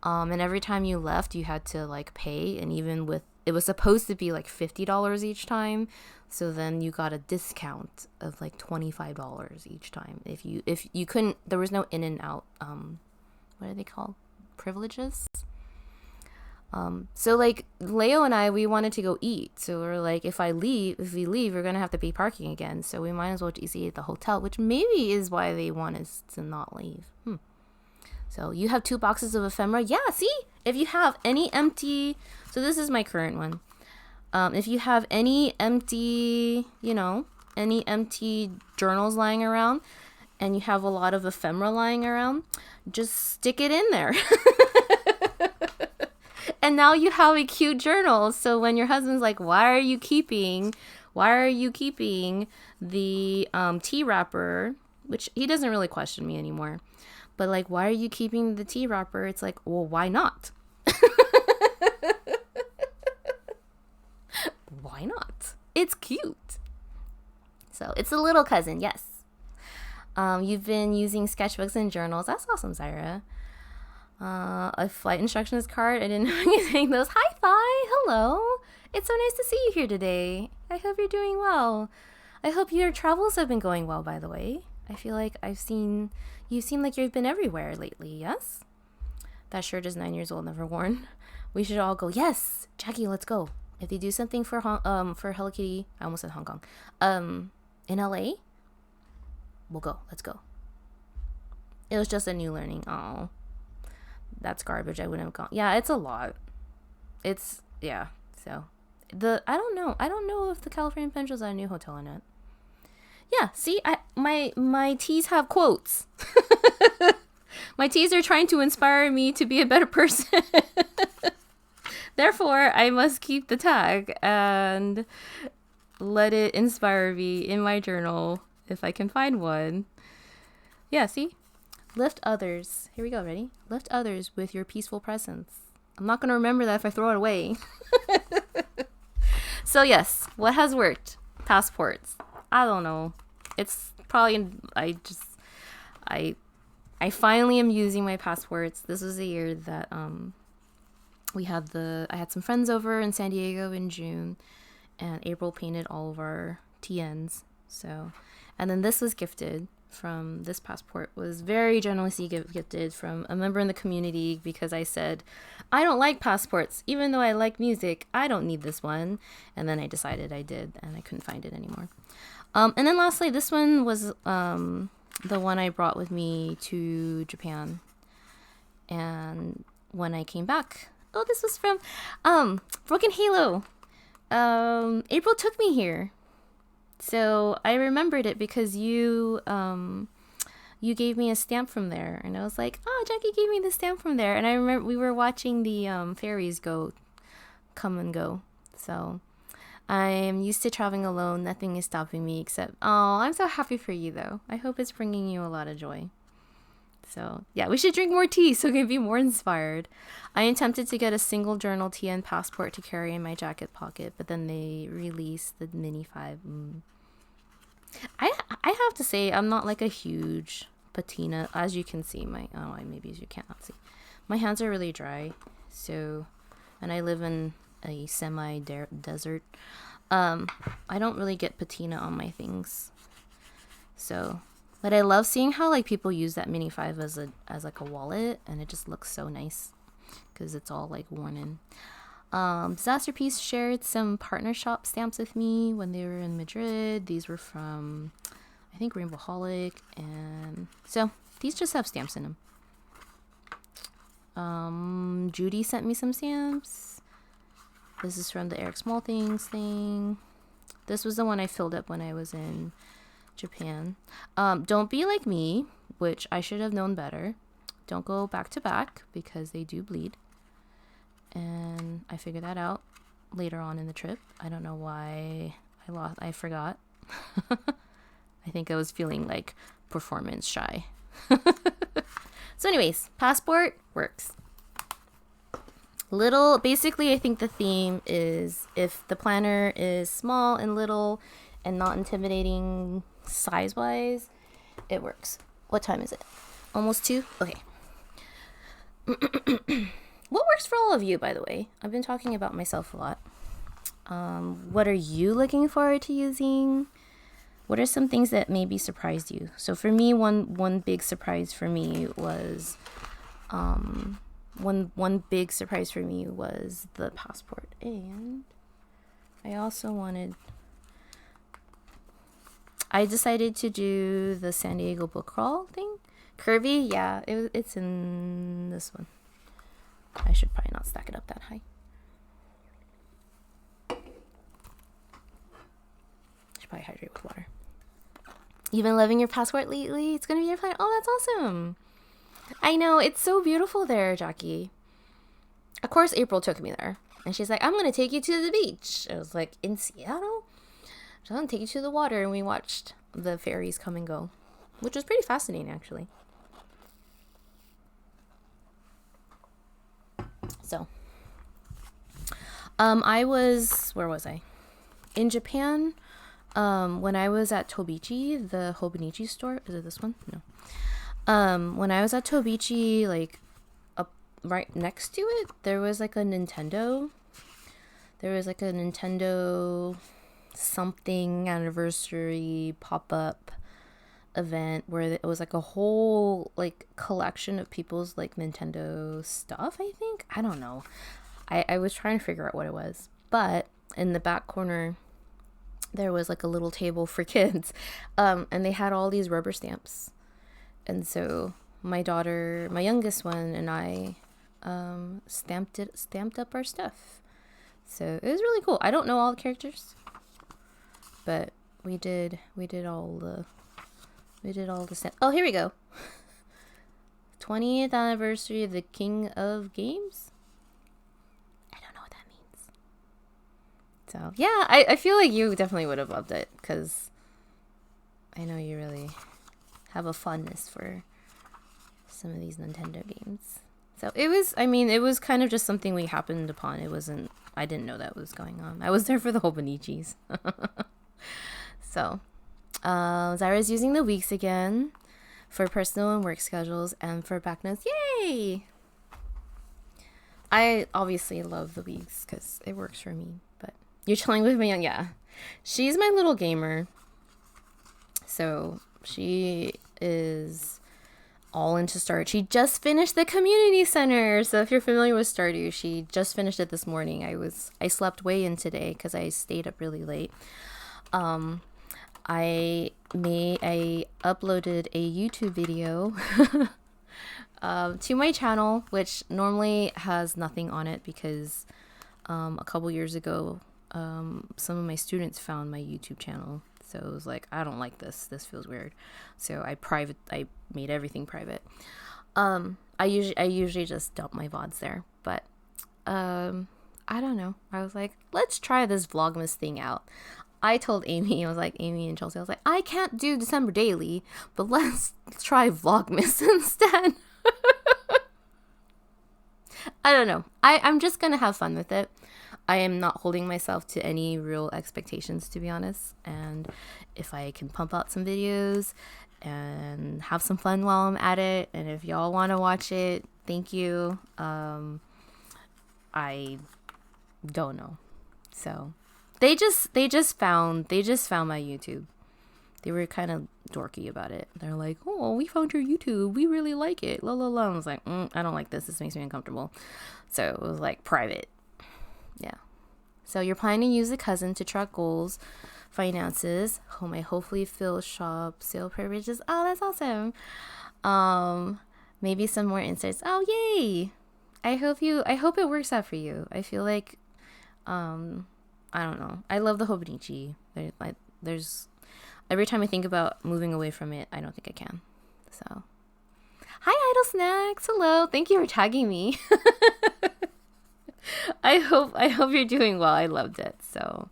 And every time you left, you had to like pay, and even with it was supposed to be like $50 each time, so then you got a discount of like $25 each time if you couldn't. There was no in and out. What are they called? Privileges. So like Leo and I, we wanted to go eat. So we're like, if we leave, we're gonna have to pay parking again. So we might as well just eat at the hotel, which maybe is why they want us to not leave. So you have 2 boxes of ephemera. Yeah, see? If you have any empty, so this is my current one. If you have any empty, any empty journals lying around, and you have a lot of ephemera lying around, just stick it in there. And now you have a cute journal. So when your husband's like, why are you keeping the tea wrapper, which he doesn't really question me anymore. But like, why are you keeping the tea wrapper? It's like, well, why not? Why not? It's cute. So it's a little cousin, yes. You've been using sketchbooks and journals. That's awesome, Zaira. A flight instructions card. I didn't know you were saying those. Hi, Thai. Hello. It's so nice to see you here today. I hope you're doing well. I hope your travels have been going well, by the way. I feel like you seem like you've been everywhere lately, yes? That shirt is 9 years old, never worn. We should all go, yes, Jackie, let's go. If they do something for Hello Kitty, I almost said Hong Kong, in LA, we'll go. Let's go. It was just a new learning. Oh, that's garbage. I wouldn't have gone. Yeah, it's a lot. Yeah. So I don't know if the California Pen Show's at a new hotel or not. Yeah, see, my teas have quotes. My teas are trying to inspire me to be a better person. Therefore, I must keep the tag and let it inspire me in my journal if I can find one. Yeah, see? Lift others. Here we go, ready? Lift others with your peaceful presence. I'm not going to remember that if I throw it away. So yes, what has worked? Passports. I don't know. It's probably, I finally am using my passports. This was a year that I had some friends over in San Diego in June, and April painted all of our TNs. So, and then this was gifted from, this passport was very generously gifted from a member in the community, because I said, I don't like passports, even though I like music, I don't need this one. And then I decided I did, and I couldn't find it anymore. And then lastly, this one was the one I brought with me to Japan. And when I came back, oh, this was from Broken Halo. April took me here. So I remembered it because you gave me a stamp from there. And I was like, oh, Jackie gave me the stamp from there. And I remember we were watching the ferries come and go. So I'm used to traveling alone. Nothing is stopping me except, oh, I'm so happy for you, though. I hope it's bringing you a lot of joy. So, yeah, we should drink more tea so we can be more inspired. I am tempted to get a single journal TN passport to carry in my jacket pocket, but then they released the Mini 5. I have to say, I'm not like a huge patina. As you can see, maybe as you cannot see. My hands are really dry, so, and I live in a semi-desert. I don't really get patina on my things. So, but I love seeing how like people use that Mini 5 as like a wallet, and it just looks so nice because it's all like worn in. Disaster Piece shared some partner shop stamps with me when they were in Madrid. These were from, I think, Rainbow Holic, and so these just have stamps in them. Judy sent me some stamps. This is from the Eric Small Things thing. This was the one I filled up when I was in Japan. Don't be like me, which I should have known better. Don't go back to back because they do bleed. And I figured that out later on in the trip. I don't know why I forgot. I think I was feeling like performance shy. So anyways, passport works. Little, basically, I think the theme is if the planner is small and little and not intimidating size-wise, it works. What time is it? Almost 2? Okay. What works for all of you, by the way? I've been talking about myself a lot. What are you looking forward to using? What are some things that maybe surprised you? So for me, one big surprise for me was one big surprise for me was the passport, and I decided to do the San Diego book crawl thing. Curvy, yeah, it's in this one. I should probably not stack it up that high. Should probably hydrate with water. You've been loving your passport lately? It's gonna be your plan. Oh, that's awesome. I know, it's so beautiful there, Jackie. Of course, April took me there. And she's like, I'm gonna take you to the beach. I was like, in Seattle? So I'm gonna take you to the water, and we watched the ferries come and go, which was pretty fascinating, actually. So, where was I? In Japan, when I was at Tobichi, the Hobonichi store. Is it this one? No. When I was at Tobichi, like, up right next to it, there was like a Nintendo. There was like a Nintendo something anniversary pop-up event where it was like a whole like collection of people's like Nintendo stuff. I think, I don't know, I was trying to figure out what it was, but in the back corner there was like a little table for kids, and they had all these rubber stamps, and so my daughter, my youngest one, and I stamped up our stuff. So it was really cool. I don't know all the characters, but we did all the stuff. Oh, here we go. 20th anniversary of the King of Games. I don't know what that means. So yeah, I feel like you definitely would have loved it, because I know you really have a fondness for some of these Nintendo games. So it was kind of just something we happened upon. I didn't know that was going on. I was there for the Hobonichis. So, Zyra's using the weeks again for personal and work schedules and for back notes. Yay! I obviously love the weeks because it works for me. But you're chilling with my young, yeah. She's my little gamer. So she is all into Stardew. She just finished the community center. So if you're familiar with Stardew, she just finished it this morning. I slept way in today because I stayed up really late. I uploaded a YouTube video to my channel, which normally has nothing on it because a couple years ago some of my students found my YouTube channel. So it was like, I don't like this. This feels weird. So I made everything private. I usually just dump my VODs there, but I don't know. I was like, let's try this Vlogmas thing out. I told Amy, Amy and Chelsea, I was like, I can't do December daily, but let's try Vlogmas instead. I don't know. I'm just gonna have fun with it. I am not holding myself to any real expectations, to be honest. And if I can pump out some videos and have some fun while I'm at it, and if y'all want to watch it, thank you. I don't know. So they just found my YouTube. They were kind of dorky about it. They're like, oh, we found your YouTube. We really like it. La la la. I was like, I don't like this. This makes me uncomfortable. So it was like private. Yeah. So you're planning to use a cousin to track goals, finances. Hopefully fill shop sale privileges. Oh, that's awesome. Maybe some more insights. Oh, yay. I hope it works out for you. I feel like, I don't know. I love the Hobonichi. There's every time I think about moving away from it, I don't think I can. So, hi Idle Snacks. Hello. Thank you for tagging me. I hope you're doing well. I loved it. So,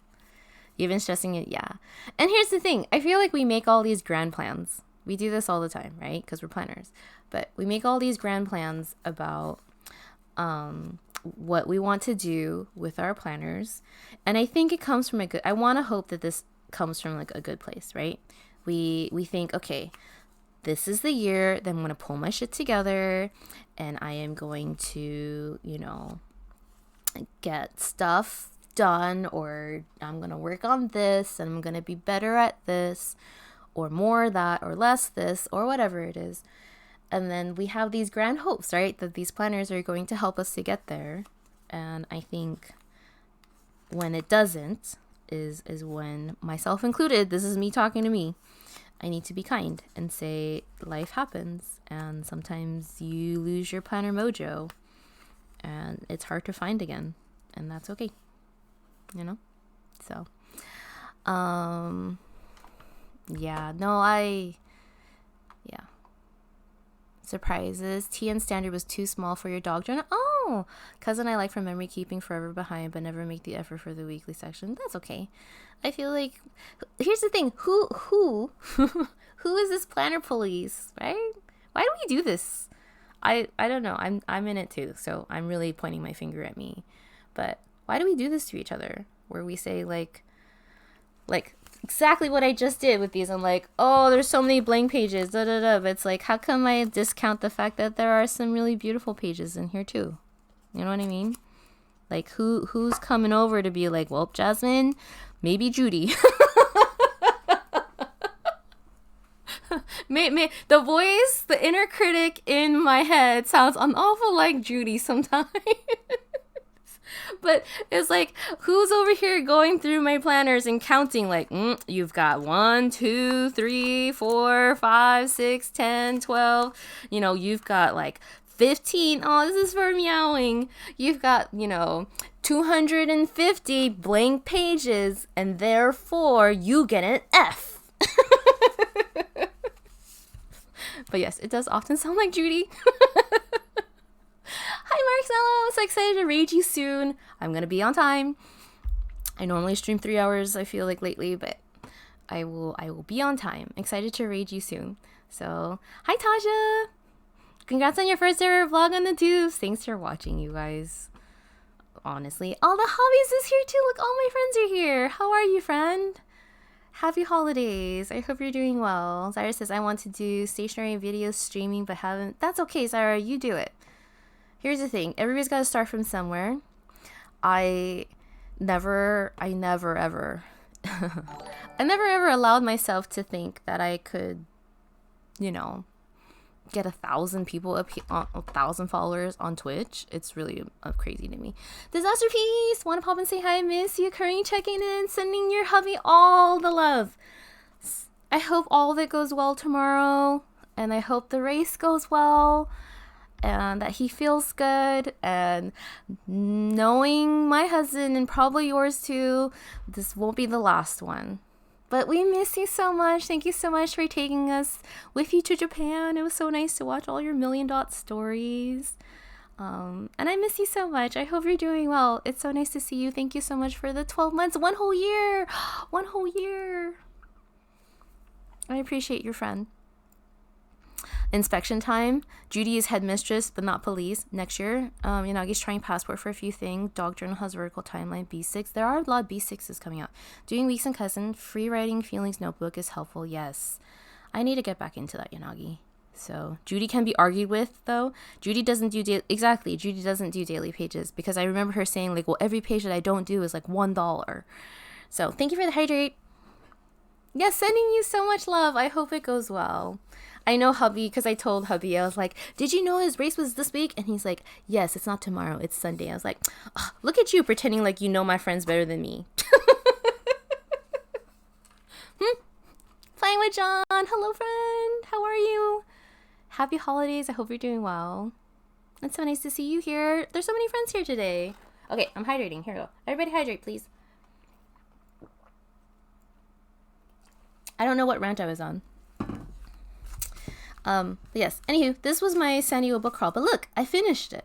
you've been stressing it, yeah. And here's the thing. I feel like we make all these grand plans. We do this all the time, right? Because we're planners. But we make all these grand plans about what we want to do with our planners. And I think it comes from I want to hope that this comes from like a good place, right? We think, okay, this is the year that I'm going to pull my shit together and I am going to, you know, get stuff done, or I'm going to work on this and I'm going to be better at this, or more that, or less this, or whatever it is. And then we have these grand hopes, right? That these planners are going to help us to get there. And I think when it doesn't is when, myself included, this is me talking to me, I need to be kind and say life happens. And sometimes you lose your planner mojo and it's hard to find again. And that's okay. You know? So, yeah, no, yeah. Surprises. TN standard was too small for your dog journal. Oh, cousin I like from memory keeping forever behind, but never make the effort for the weekly section. That's okay. I feel like, here's the thing. Who is this planner police, right? Why do we do this? I don't know. I'm in it too, so I'm really pointing my finger at me. But why do we do this to each other? Where we say like exactly what I just did with these. I'm like, oh, there's so many blank pages, da da da. But it's like, how come I discount the fact that there are some really beautiful pages in here too? You know what I mean? Like, who's coming over to be like, well, Jasmine, maybe Judy. The voice, the inner critic in my head sounds an awful like Judy sometimes. But it's like, who's over here going through my planners and counting like, you've got 1, 2, 3, 4, 5, 6, 10, 12. You know, you've got like 15. Oh, this is for meowing. You've got, you know, 250 blank pages, and therefore you get an F. But yes, it does often sound like Judy. Hi Marcelo, so excited to raid you soon. I'm gonna be on time. I normally stream 3 hours, I feel like lately, but I will be on time. Excited to raid you soon. So hi Tasha. Congrats on your first ever vlog on the tubes. Thanks for watching, you guys. Honestly, all the hobbies is here too. Look, all my friends are here. How are you, friend? Happy holidays. I hope you're doing well. Zyra says, I want to do stationary video streaming, but haven't. That's okay, Zyra, you do it. Here's the thing. Everybody's got to start from somewhere. I never ever allowed myself to think that I could, you know, get 1,000 people up, 1,000 followers on Twitch. It's really crazy to me. Disaster Piece, want to pop and say hi, miss you, currently checking in, sending your hubby all the love. I hope all of it goes well tomorrow, and I hope the race goes well, and that he feels good. And knowing my husband, and probably yours too, this won't be the last one. But we miss you so much. Thank you so much for taking us with you to Japan. It was so nice to watch all your Million Dot stories. And I miss you so much. I hope you're doing well. It's so nice to see you. Thank you so much for the 12 months. 1 whole year. 1 whole year. I appreciate your friend. Inspection time. Judy is headmistress, but not police. Next year, Yanagi's trying passport for a few things. Dog journal has vertical timeline. B6. There are a lot of B6s coming out. Doing weeks and cousin. Free writing feelings notebook is helpful. Yes. I need to get back into that, Yanagi. So Judy can be argued with, though. Judy doesn't do Judy doesn't do daily pages, because I remember her saying like, well, every page that I don't do is like $1. So thank you for the hydrate. Yes, sending you so much love. I hope it goes well. I know hubby, because I told hubby, I was like, did you know his race was this week? And he's like, yes, it's not tomorrow, it's Sunday. I was like, oh, look at you pretending like you know my friends better than me. Playing with John. Hello, friend. How are you? Happy holidays. I hope you're doing well. It's so nice to see you here. There's so many friends here today. Okay, I'm hydrating. Here we go. Everybody hydrate, please. I don't know what rant I was on. But yes, anywho, this was my San Diego book crawl, but look, I finished it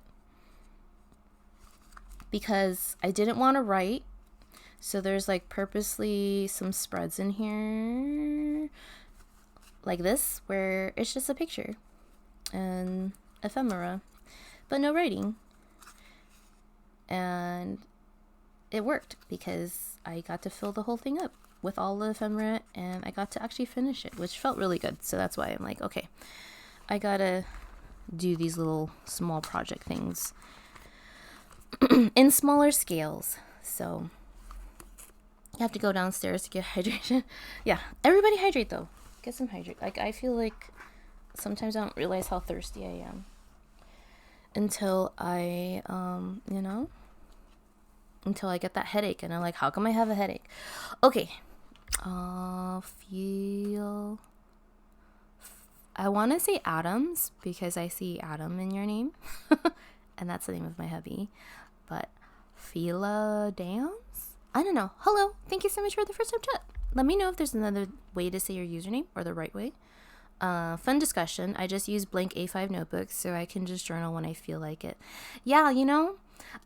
because I didn't want to write. So there's like purposely some spreads in here like this, where it's just a picture and ephemera, but no writing. and it worked because I got to fill the whole thing up with all the ephemera, and I got to actually finish it, which felt really good. So that's why I'm like, okay, I gotta do these little small project things in smaller scales. So you have to go downstairs to get hydration. Yeah, everybody hydrate though. Get some hydrate. Like, I feel like sometimes I don't realize how thirsty I am until I until I get that headache, and I'm like, how come I have a headache? Okay. Feel, I want to say Adams because I see Adam in your name and that's the name of my hubby, but Fila Dance? I don't know. Hello, thank you so much for the first time chat. Let me know if there's another way to say your username, or the right way. Fun discussion. I just use blank A5 notebooks so I can just journal when I feel like it. Yeah, you know,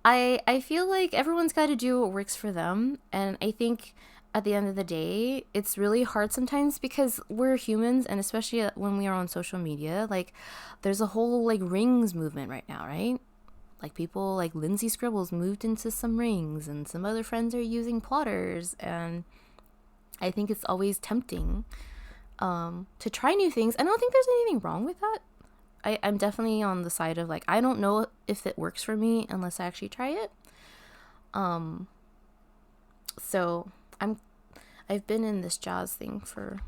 I feel like everyone's got to do what works for them, and I think at the end of the day, it's really hard sometimes because we're humans, and especially when we are on social media, like there's a whole like rings movement right now, right? Like people like Lindsay Scribbles moved into some rings, and some other friends are using plotters, and I think it's always tempting to try new things. I don't think there's anything wrong with that. I'm definitely on the side of like, I don't know if it works for me unless I actually try it. So I've been in this jazz thing for,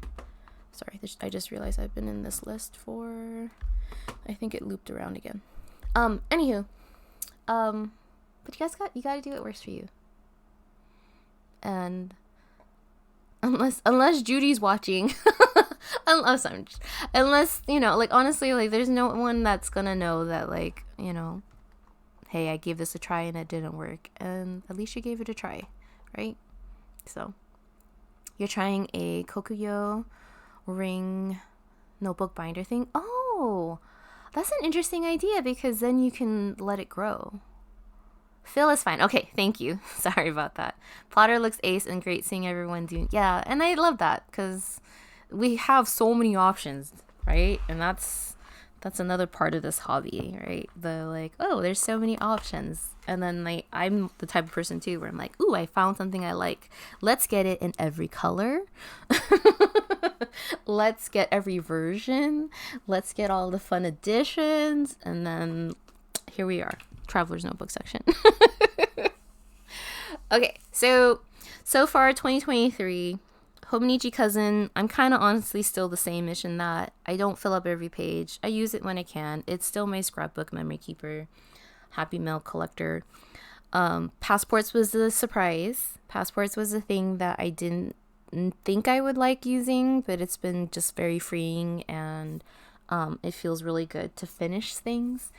I just realized I've been in this list for, I think it looped around again. Anywho, but you gotta do what works for you. And unless Judy's watching, unless, you know, like honestly, like there's no one that's gonna know that, like, you know, hey, I gave this a try and it didn't work, and at least you gave it a try, right? So you're trying a Kokuyo ring notebook binder thing. Oh, that's an interesting idea because then you can let it grow. Phil is fine. Okay, thank you. Sorry about that. Plotter looks ace and great seeing everyone doing. Yeah, and I love that because we have so many options, right? And that's another part of this hobby, right? The like, oh, there's so many options. And then like, I'm the type of person too where I'm like, ooh, I found something I like. Let's get it in every color. Let's get every version. Let's get all the fun additions. And then here we are. Traveler's Notebook section. Okay, so far 2023, Hobonichi Cousin, I'm kind of honestly still the same-ish in that I don't fill up every page. I use it when I can. It's still my scrapbook memory keeper, happy mail collector. Passports was a surprise. Passports was a thing that I didn't think I would like using, but it's been just very freeing, and it feels really good to finish things.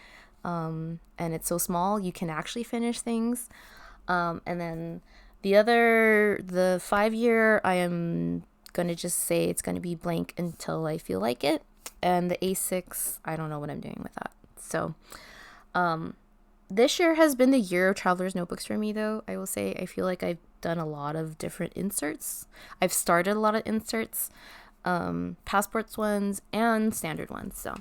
And it's so small, you can actually finish things. And then the 5-year, I am going to just say it's going to be blank until I feel like it. And the A6, I don't know what I'm doing with that. So, this year has been the year of Traveler's Notebooks for me, though. I will say, I feel like I've done a lot of different inserts. I've started a lot of inserts, passports ones and standard ones. So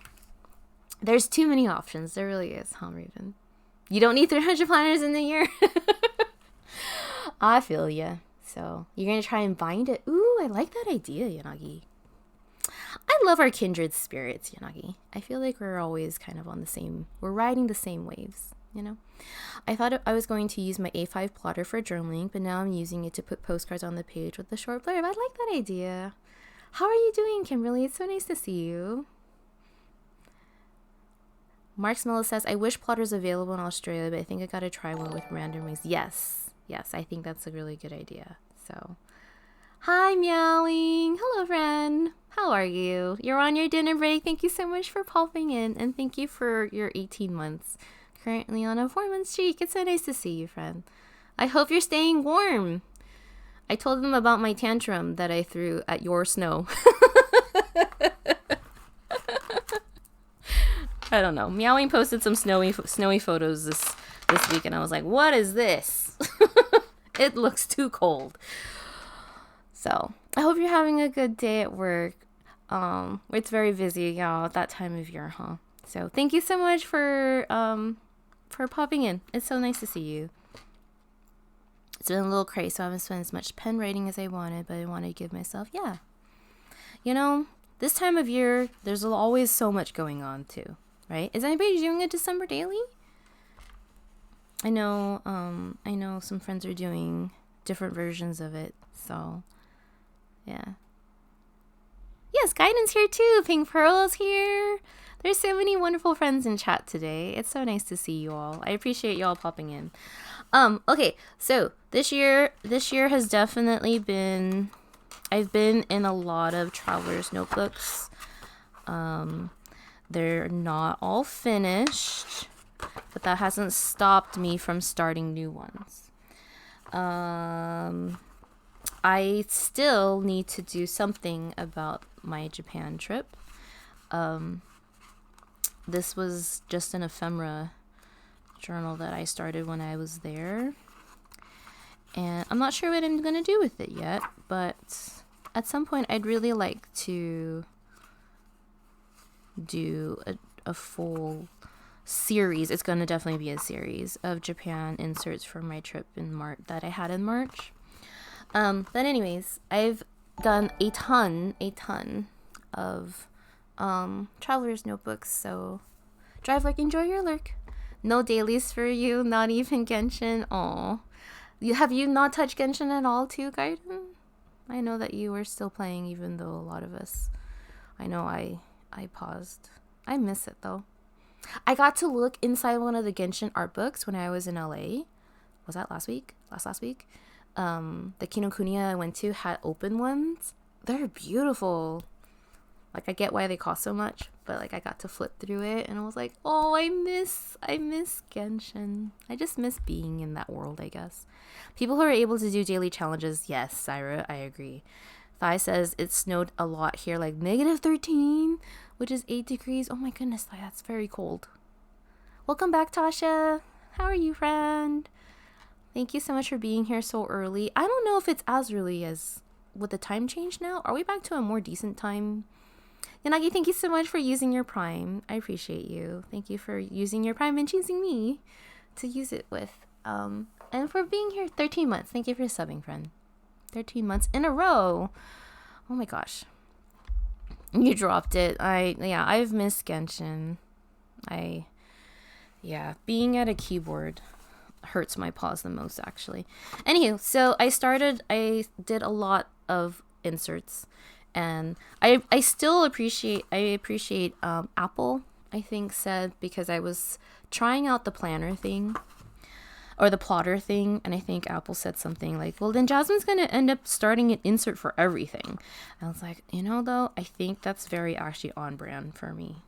there's too many options. There really is, huh, Raven? You don't need 300 planners in the year. I feel ya. So you're going to try and bind it. Ooh, I like that idea, Yanagi. I love our kindred spirits, Yanagi. I feel like we're always kind of on the same, we're riding the same waves, you know? I thought I was going to use my A5 plotter for journaling, but now I'm using it to put postcards on the page with the short blurb. I like that idea. How are you doing, Kimberly? It's so nice to see you. Mark Smella says, I wish plotters available in Australia, but I think I gotta try one with random wings. Yes, I think that's a really good idea. So, hi, Meowing. Hello, friend. How are you? You're on your dinner break. Thank you so much for popping in, and thank you for your 18 months. Currently on a 4-month streak. It's so nice to see you, friend. I hope you're staying warm. I told them about my tantrum that I threw at your snow. I don't know. Meowing posted some snowy photos this week, and I was like, what is this? It looks too cold. So I hope you're having a good day at work. It's very busy, y'all, at that time of year, huh? So thank you so much for popping in. It's so nice to see you. It's been a little crazy, so I haven't spent as much pen writing as I wanted, but I want to give myself, you know, this time of year, there's always so much going on too, right? Is anybody doing a December daily? I know some friends are doing different versions of it, so yeah. Yes, Guidance here too. Pink Pearl's here. There's so many wonderful friends in chat today. It's so nice to see you all. I appreciate you all popping in. Okay, so this year has definitely been, I've been in a lot of traveler's notebooks. They're not all finished, but that hasn't stopped me from starting new ones. I still need to do something about my Japan trip. This was just an ephemera journal that I started when I was there. And I'm not sure what I'm going to do with it yet, but at some point I'd really like to do a full series. It's going to definitely be a series of Japan inserts from my trip in March that I had in March. But anyways, I've done a ton of traveler's notebooks, so drive like enjoy your lurk. No dailies for you, not even Genshin. Aw. Have you not touched Genshin at all too, Gaiden? I know that you were still playing, even though a lot of us, I know I paused. I miss it though. I got to look inside one of the Genshin art books when I was in LA. Was that last week? Last week? The Kinokuniya I went to had open ones. They're beautiful. Like, I get why they cost so much, but like I got to flip through it and I was like, oh, I miss Genshin. I just miss being in that world, I guess. People who are able to do daily challenges, yes, Syra, I agree. Thai says it snowed a lot here, like -13, which is 8 degrees. Oh my goodness, Thai, that's very cold. Welcome back, Tasha. How are you, friend? Thank you so much for being here so early. I don't know if it's as early as with the time change now. Are we back to a more decent time? Yanagi, thank you so much for using your Prime. I appreciate you. Thank you for using your Prime and choosing me to use it with. And for being here 13 months. Thank you for subbing, friend. 13 months in a row. Oh my gosh. You dropped it. I've missed Genshin. Being at a keyboard hurts my paws the most, actually. Anywho, so I did a lot of inserts. And I still appreciate Apple, I think, said, because I was trying out the planner thing or the plotter thing, and I think Apple said something like, well, then Jasmine's going to end up starting an insert for everything. And I was like, though, I think that's very actually on brand for me.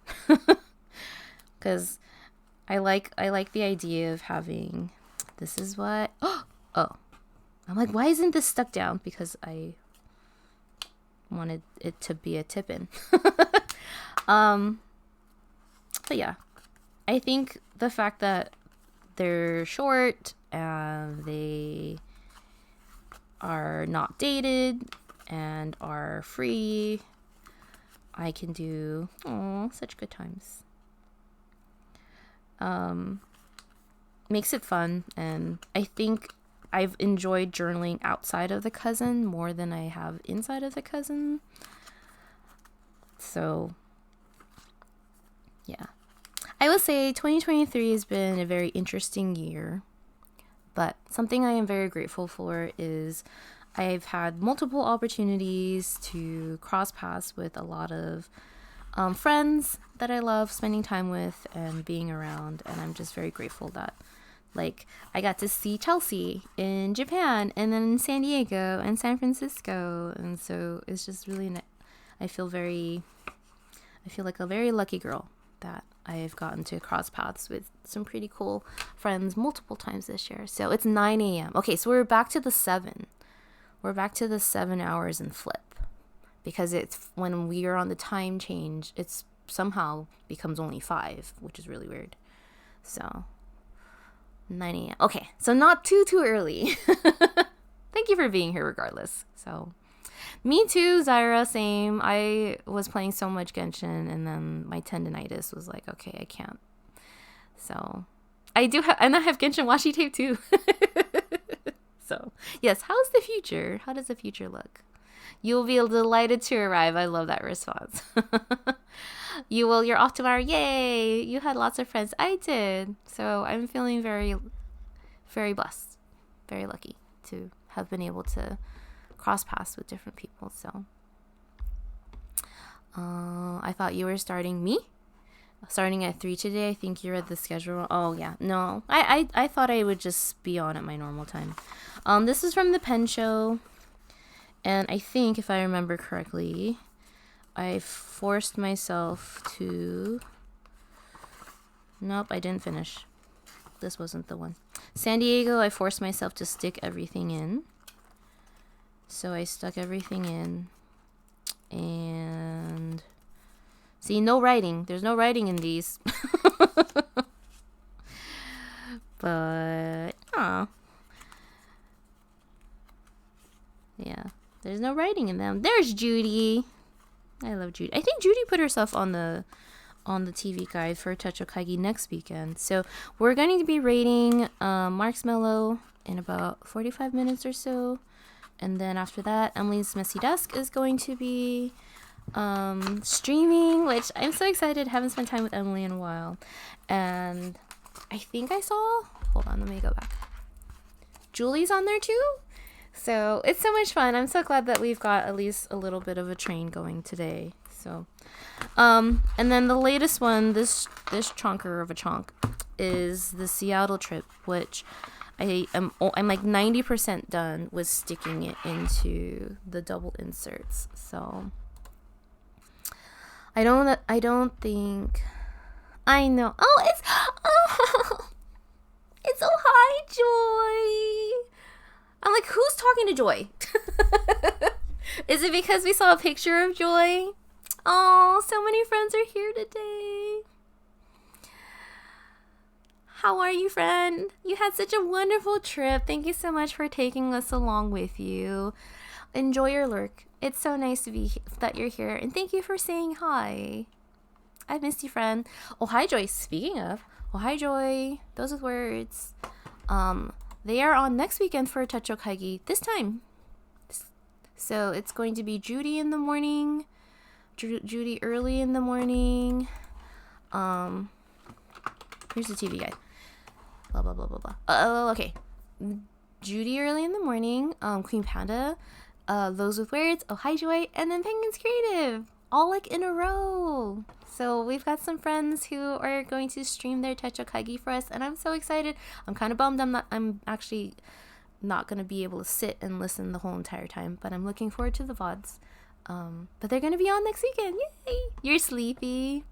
Because I like the idea of having, this is what, oh, I'm like, why isn't this stuck down? Because I wanted it to be a tip-in. But yeah, I think the fact that they're short and they are not dated and are free, I can do such good times. Makes it fun, and I think I've enjoyed journaling outside of the cousin more than I have inside of the cousin. So, yeah. I will say 2023 has been a very interesting year. But something I am very grateful for is I've had multiple opportunities to cross paths with a lot of friends that I love spending time with and being around. And I'm just very grateful that, like, I got to see Chelsea in Japan and then in San Diego and San Francisco. And so it's just really I feel like a very lucky girl that I've gotten to cross paths with some pretty cool friends multiple times this year. So it's 9 a.m. Okay, so we're back to the 7. We're back to the 7 hours and flip. Because it's when we are on the time change, it's somehow becomes only 5, which is really weird. So 9 a.m. Okay, so not too early. Thank you for being here regardless. So me too, Zyra, same. I was playing so much Genshin and then my tendinitis was like, okay, I can't. So I have Genshin washi tape too. So Yes, how's the future? How does the future look? You will be delighted to arrive. I love that response. You're off tomorrow. Yay! You had lots of friends. I did. So I'm feeling very, very blessed. Very lucky to have been able to cross paths with different people. So I thought you were starting at 3 today. I think you read the schedule. Oh yeah, no, I thought I would just be on at my normal time. This is from the pen show, and I think if I remember correctly, I forced myself to. Nope, I didn't finish. This wasn't the one. San Diego, I forced myself to stick everything in. So I stuck everything in, and see, no writing. There's no writing in these. But, yeah, there's no writing in them. There's Judy. I love Judy. I think Judy put herself on the TV guide for Techo Kaigi next weekend. So we're going to be rating Marshmallow in about 45 minutes or so. And then after that, Emily's Messy Desk is going to be streaming, which I'm so excited. Haven't spent time with Emily in a while. And I think I saw, hold on, let me go back. Julie's on there too. So it's so much fun. I'm so glad that we've got at least a little bit of a train going today. So, and then the latest one, this chonker of a chonk, is the Seattle trip, which I'm like 90% done with sticking it into the double inserts. So I don't think I know. It's oh hi Joy. I'm like, who's talking to Joy? Is it because we saw a picture of Joy? Oh, so many friends are here today. How are you, friend? You had such a wonderful trip. Thank you so much for taking us along with you. Enjoy your lurk. It's so nice to be that you're here, and thank you for saying hi. I missed you, friend. Oh, hi, Joy. Speaking of, oh, hi, Joy. Those are words. They are on next weekend for Techo Kaigi this time. So it's going to be Judy in the morning, Judy early in the morning. Here's the TV guide. Blah blah blah blah blah. Oh, okay. Judy early in the morning. Queen Panda. Those with words. Oh, hi, Joy, and then Penguins Creative. All like in a row. So we've got some friends who are going to stream their Techo Kaigi for us, and I'm so excited. I'm kind of bummed I'm actually not going to be able to sit and listen the whole entire time, but I'm looking forward to the VODs. But they're going to be on next weekend. Yay! You're sleepy.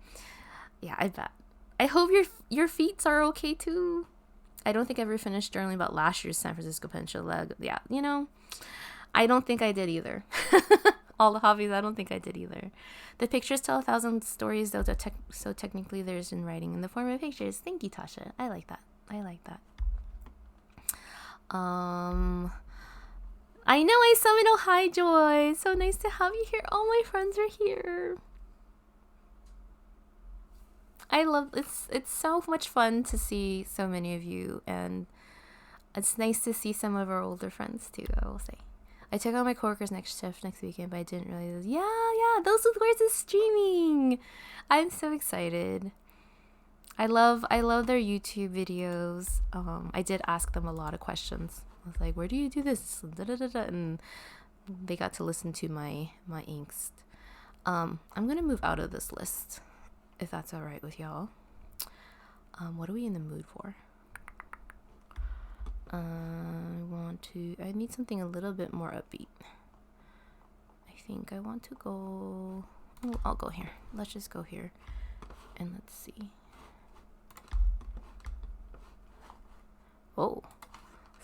Yeah, I bet. I hope your feet are okay too. I don't think I ever finished journaling about last year's San Francisco Pen Show leg. Yeah, I don't think I did either. All the hobbies, I don't think I did either. The pictures tell 1,000 stories, though, so technically there's in writing in the form of pictures. Thank you, Tasha. I like that. I know I summoned. Oh, hi, Joy. So nice to have you here. All my friends are here. I love it's so much fun to see so many of you, and it's nice to see some of our older friends too, I will say. I took out my coworkers next shift next weekend, but I didn't realize. Yeah, Those With Words is streaming. I'm so excited. I love their YouTube videos. I did ask them a lot of questions. I was like, where do you do this? And they got to listen to my angst. I'm gonna move out of this list, if that's all right with y'all. What are we in the mood for? I need something a little bit more upbeat. I think I want to go, I'll go here. Let's just go here and let's see. Oh,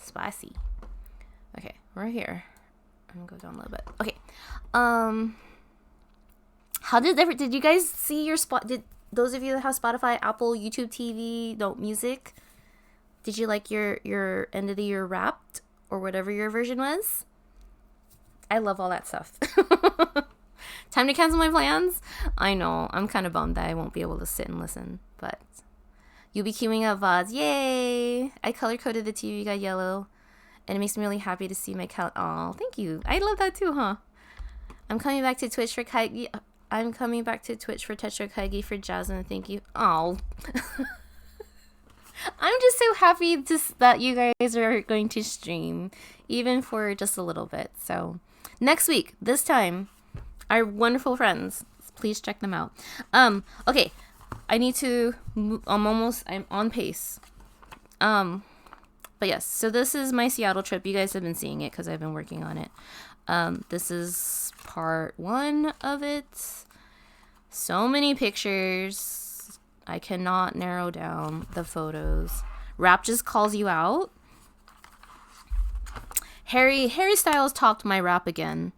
spicy. Okay, we're here. I'm gonna go down a little bit. Okay. How did you guys see your spot? Did those of you that have Spotify, Apple, YouTube TV, music? Did you like your end of the year Wrapped or whatever your version was? I love all that stuff. Time to cancel my plans? I know. I'm kind of bummed that I won't be able to sit and listen, but you'll be queuing up VODs. Yay! I color coded the TV guide yellow and it makes me really happy to see my account. Oh, thank you. I love that too, huh? I'm coming back to Twitch for Kaigi. I'm coming back to Twitch for Techo Kaigi for Jasmine. Thank you. Oh. I'm just so happy that you guys are going to stream, even for just a little bit. So next week, this time, our wonderful friends, please check them out. Okay, I need to, I'm on pace. But yes, so this is my Seattle trip. You guys have been seeing it because I've been working on it. This is part 1 of it. So many pictures. I cannot narrow down the photos. Rap just calls you out. Harry Styles topped my rap again.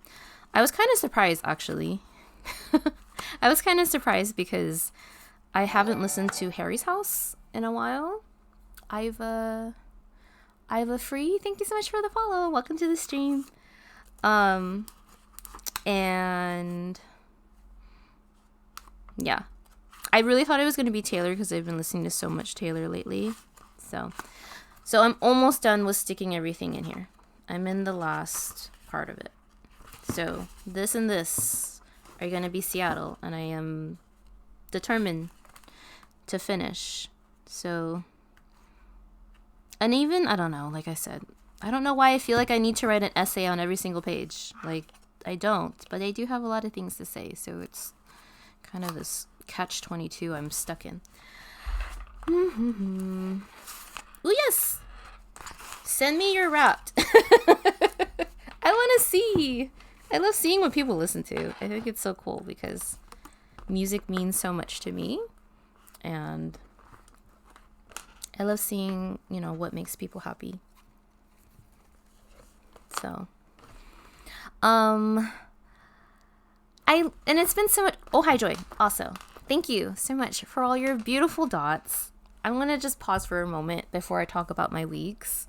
I was kind of surprised, actually. I was kind of surprised because I haven't listened to Harry's House in a while. I've a free. Thank you so much for the follow. Welcome to the stream. And yeah, I really thought it was going to be Taylor because I've been listening to so much Taylor lately. So I'm almost done with sticking everything in here. I'm in the last part of it. So this and this are going to be Seattle, and I am determined to finish. So, and even, I don't know, like I said, I don't know why I feel like I need to write an essay on every single page. Like, I don't, but I do have a lot of things to say, so it's kind of this catch-22 I'm stuck in. Oh, yes! Send me your rap. I want to see. I love seeing what people listen to. I think it's so cool because music means so much to me, and I love seeing, you know, what makes people happy. So, and it's been so much. Oh, hi, Joy. Also, thank you so much for all your beautiful dots. I'm gonna just pause for a moment before I talk about my weeks.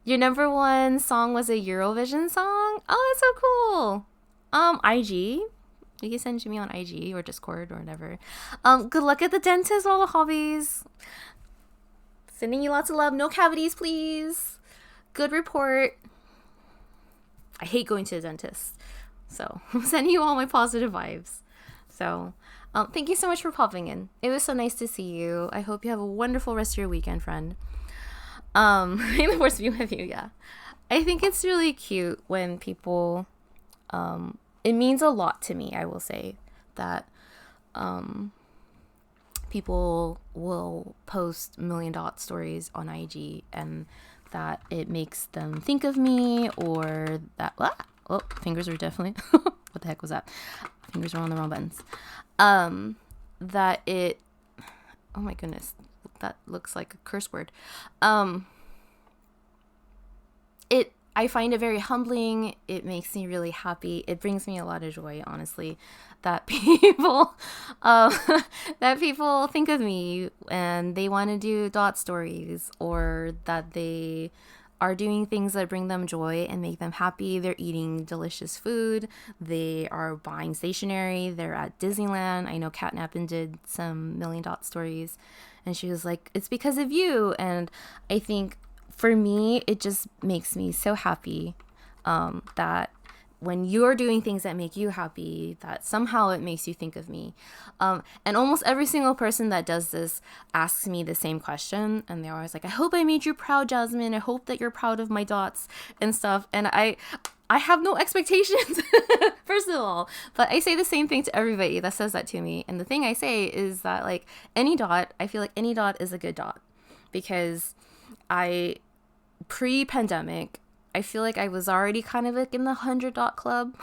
Your number 1 song was a Eurovision song. Oh, that's so cool. IG. You can send it to me on IG or Discord or whatever. Good luck at the dentist, all the hobbies. Sending you lots of love. No cavities, please. Good report. I hate going to the dentist. So I'm sending you all my positive vibes. So thank you so much for popping in. It was so nice to see you. I hope you have a wonderful rest of your weekend, friend. May the force be with you. Yeah, I think it's really cute when people, it means a lot to me, I will say, that people will post $1,000,000 stories on IG and that it makes them think of me, or that, oh, fingers are definitely, what the heck was that? Fingers were on the wrong buttons. That it, oh my goodness, that looks like a curse word. I find it very humbling. It makes me really happy. It brings me a lot of joy, honestly, that people think of me and they want to do dot stories, or that they are doing things that bring them joy and make them happy. They're eating delicious food. They are buying stationery. They're at Disneyland. I know Catnappin did some $1,000,000 stories, and she was like, it's because of you. And I think for me, it just makes me so happy that when you're doing things that make you happy, that somehow it makes you think of me. And almost every single person that does this asks me the same question. And they're always like, I hope I made you proud, Jasmine. I hope that you're proud of my dots and stuff. And I have no expectations, first of all. But I say the same thing to everybody that says that to me. And the thing I say is that, like, any dot, I feel like any dot is a good dot. Because pre-pandemic, I feel like I was already kind of like in the 100 dot club.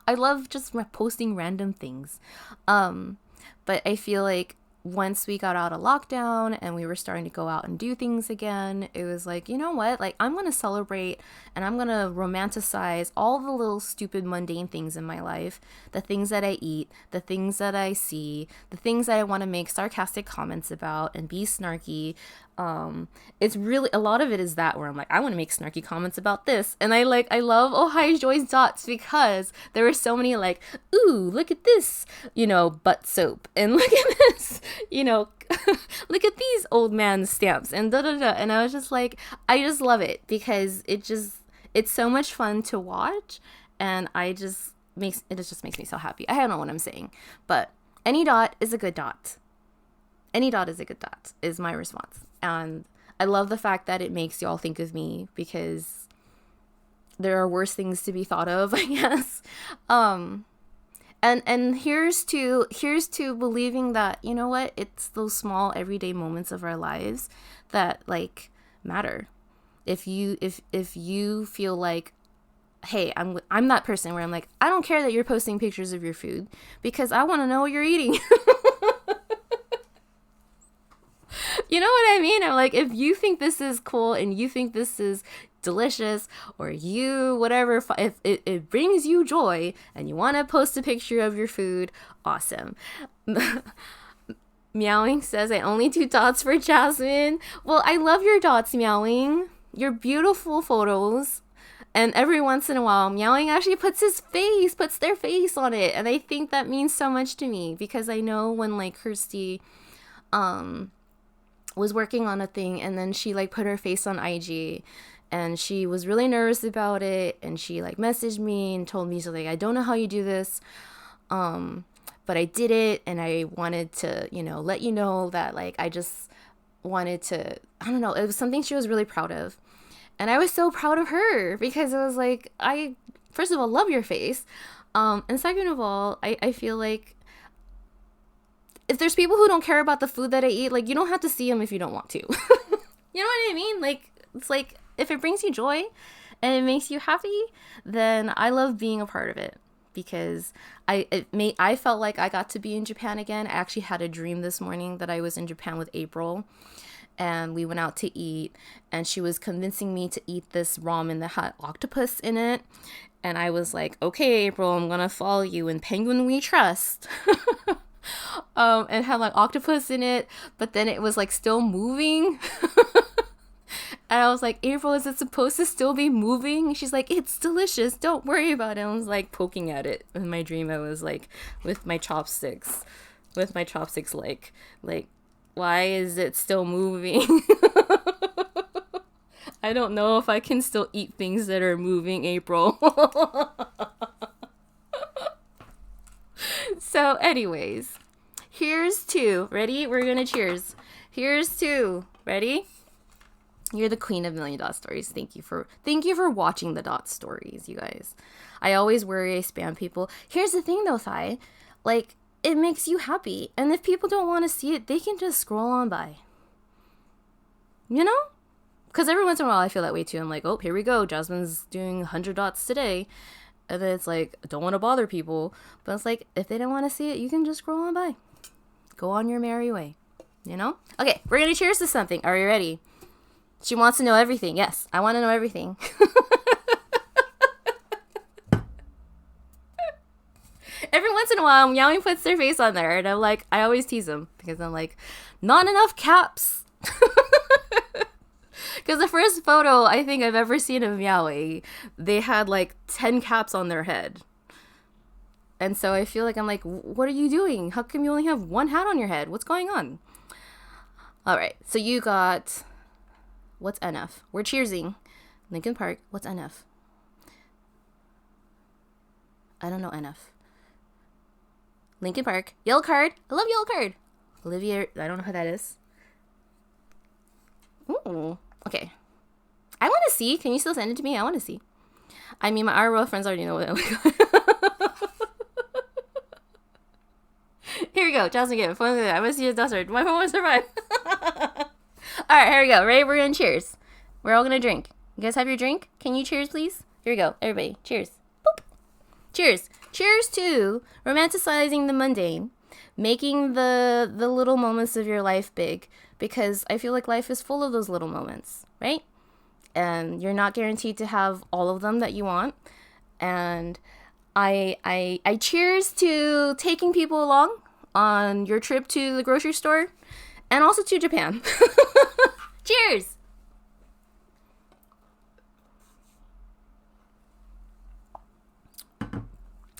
I love just posting random things. But I feel like once we got out of lockdown and we were starting to go out and do things again, it was like, you know what? Like, I'm going to celebrate and I'm going to romanticize all the little stupid mundane things in my life. The things that I eat, the things that I see, the things that I want to make sarcastic comments about and be snarky. It's really, a lot of it is that where I'm like, I want to make snarky comments about this. And I love Oh Hi Joy's dots because there were so many like, ooh, look at this, butt soap. And look at this, look at these old man stamps and da da da. And I was just like, I just love it because it's so much fun to watch. And it just makes me so happy. I don't know what I'm saying, but any dot is a good dot. Any dot is a good dot is my response. And I love the fact that it makes y'all think of me because there are worse things to be thought of, I guess. And here's to believing that, you know what, it's those small everyday moments of our lives that like matter. If you feel like, hey, I'm that person where I'm like, I don't care that you're posting pictures of your food because I want to know what you're eating. You know what I mean? I'm like, if you think this is cool and you think this is delicious or you, whatever, if it brings you joy and you want to post a picture of your food, awesome. Meowing says, I only do dots for Jasmine. Well, I love your dots, Meowing. Your beautiful photos. And every once in a while, Meowing actually puts their face on it. And I think that means so much to me because I know when like Kirsty, was working on a thing and then she like put her face on IG and she was really nervous about it and she like messaged me and told me, so like, I don't know how you do this, but I did it and I wanted to, let you know that like I just wanted to, I don't know, it was something she was really proud of. And I was so proud of her because it was like, I first of all love your face, and second of all, I feel like if there's people who don't care about the food that I eat, like, you don't have to see them if you don't want to. You know what I mean? Like, it's like, if it brings you joy and it makes you happy, then I love being a part of it because I felt like I got to be in Japan again. I actually had a dream this morning that I was in Japan with April and we went out to eat and she was convincing me to eat this ramen that had octopus in it. And I was like, okay, April, I'm going to follow you and penguin we trust. And had like octopus in it, but then it was like still moving. And I was like, April, is it supposed to still be moving? And she's like, it's delicious, don't worry about it. I was like poking at it in my dream. I was like with my chopsticks like why is it still moving? I don't know if I can still eat things that are moving, April. So anyways, here's to, ready? We're gonna cheers. Here's to, ready? You're the queen of million dot stories. Thank you for watching the dot stories, you guys. I always worry I spam people. Here's the thing though, Thai, like it makes you happy. And if people don't want to see it, they can just scroll on by. You know? Because every once in a while I feel that way too. I'm like, oh, here we go. Jasmine's doing 100 dots today. And then it's like, I don't want to bother people. But it's like, if they don't want to see it, you can just scroll on by. Go on your merry way. You know? Okay, we're going to cheers to something. Are you ready? She wants to know everything. Yes, I want to know everything. Every once in a while, Meowing puts their face on there. And I'm like, I always tease them. Because I'm like, not enough caps. Because the first photo I think I've ever seen of Meowing, they had like 10 caps on their head. And so I feel like I'm like, what are you doing? How come you only have one hat on your head? What's going on? All right. So you got, what's NF? We're cheersing. Lincoln Park. What's NF? I don't know NF. Lincoln Park. Yellow card. I love yellow card. Olivia. I don't know who that is. Ooh. Okay. I want to see. Can you still send it to me? I want to see. I mean, my RL friends already know what I look. Here we go. Jasmine, get it. I want to see a dustard. My phone won't survive. Alright, here we go. Ready? We're going to cheers. We're all going to drink. You guys have your drink? Can you cheers, please? Here we go. Everybody, cheers. Boop. Cheers. Cheers to romanticizing the mundane, making the little moments of your life big, because I feel like life is full of those little moments, right? And you're not guaranteed to have all of them that you want. And I cheers to taking people along on your trip to the grocery store and also to Japan. Cheers!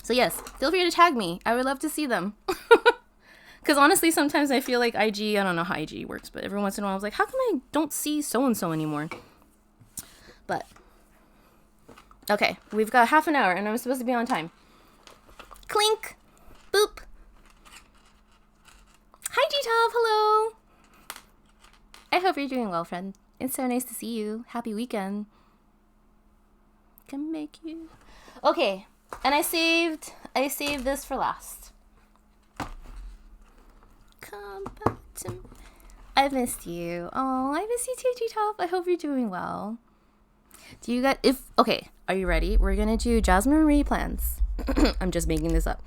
So yes, feel free to tag me. I would love to see them. Because honestly, sometimes I feel like IG, I don't know how IG works, but every once in a while I was like, how come I don't see so-and-so anymore? But, okay, we've got half an hour and I'm supposed to be on time. Clink! Boop! Hi, G-Top! Hello! I hope you're doing well, friend. It's so nice to see you. Happy weekend. Can make you... Okay, and I saved this for last. Come back to me. I missed you. Oh, I miss you too, G-Top. I hope you're doing well. Do you got... Okay, are you ready? We're gonna do Jasmine Marie plans. I'm just making this up.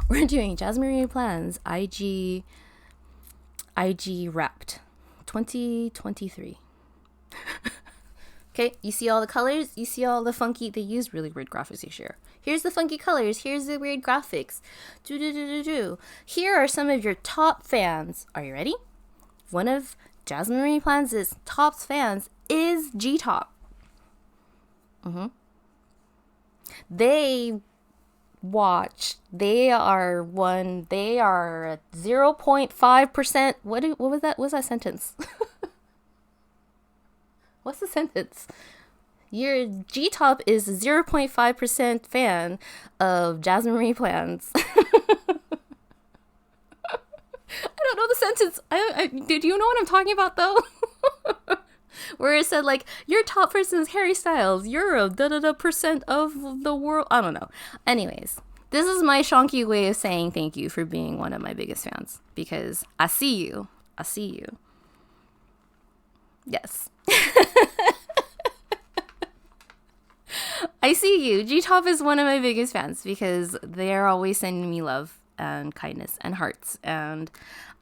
We're doing Jasmine Marie plans IG Wrapped 2023. Okay, you see all the colors? You see all the funky... They use really weird graphics this year. Here's the funky colors. Here's the weird graphics. Here are some of your top fans. Are you ready? One of Jasmine Marie Plans' top fans is G-Top. They are 0.5%. What was that? What was that sentence? What's the sentence? Your G-Top is 0.5% fan of Jasmine Marie Plans. I don't know the sentence. Do you know what I'm talking about though? Where it said like, your top person is Harry Styles. You're a percent of the world. I don't know. Anyways, this is my shonky way of saying thank you for being one of my biggest fans. Because I see you. I see you. Yes. I see you. G-Top is one of my biggest fans because they're always sending me love and kindness and hearts. And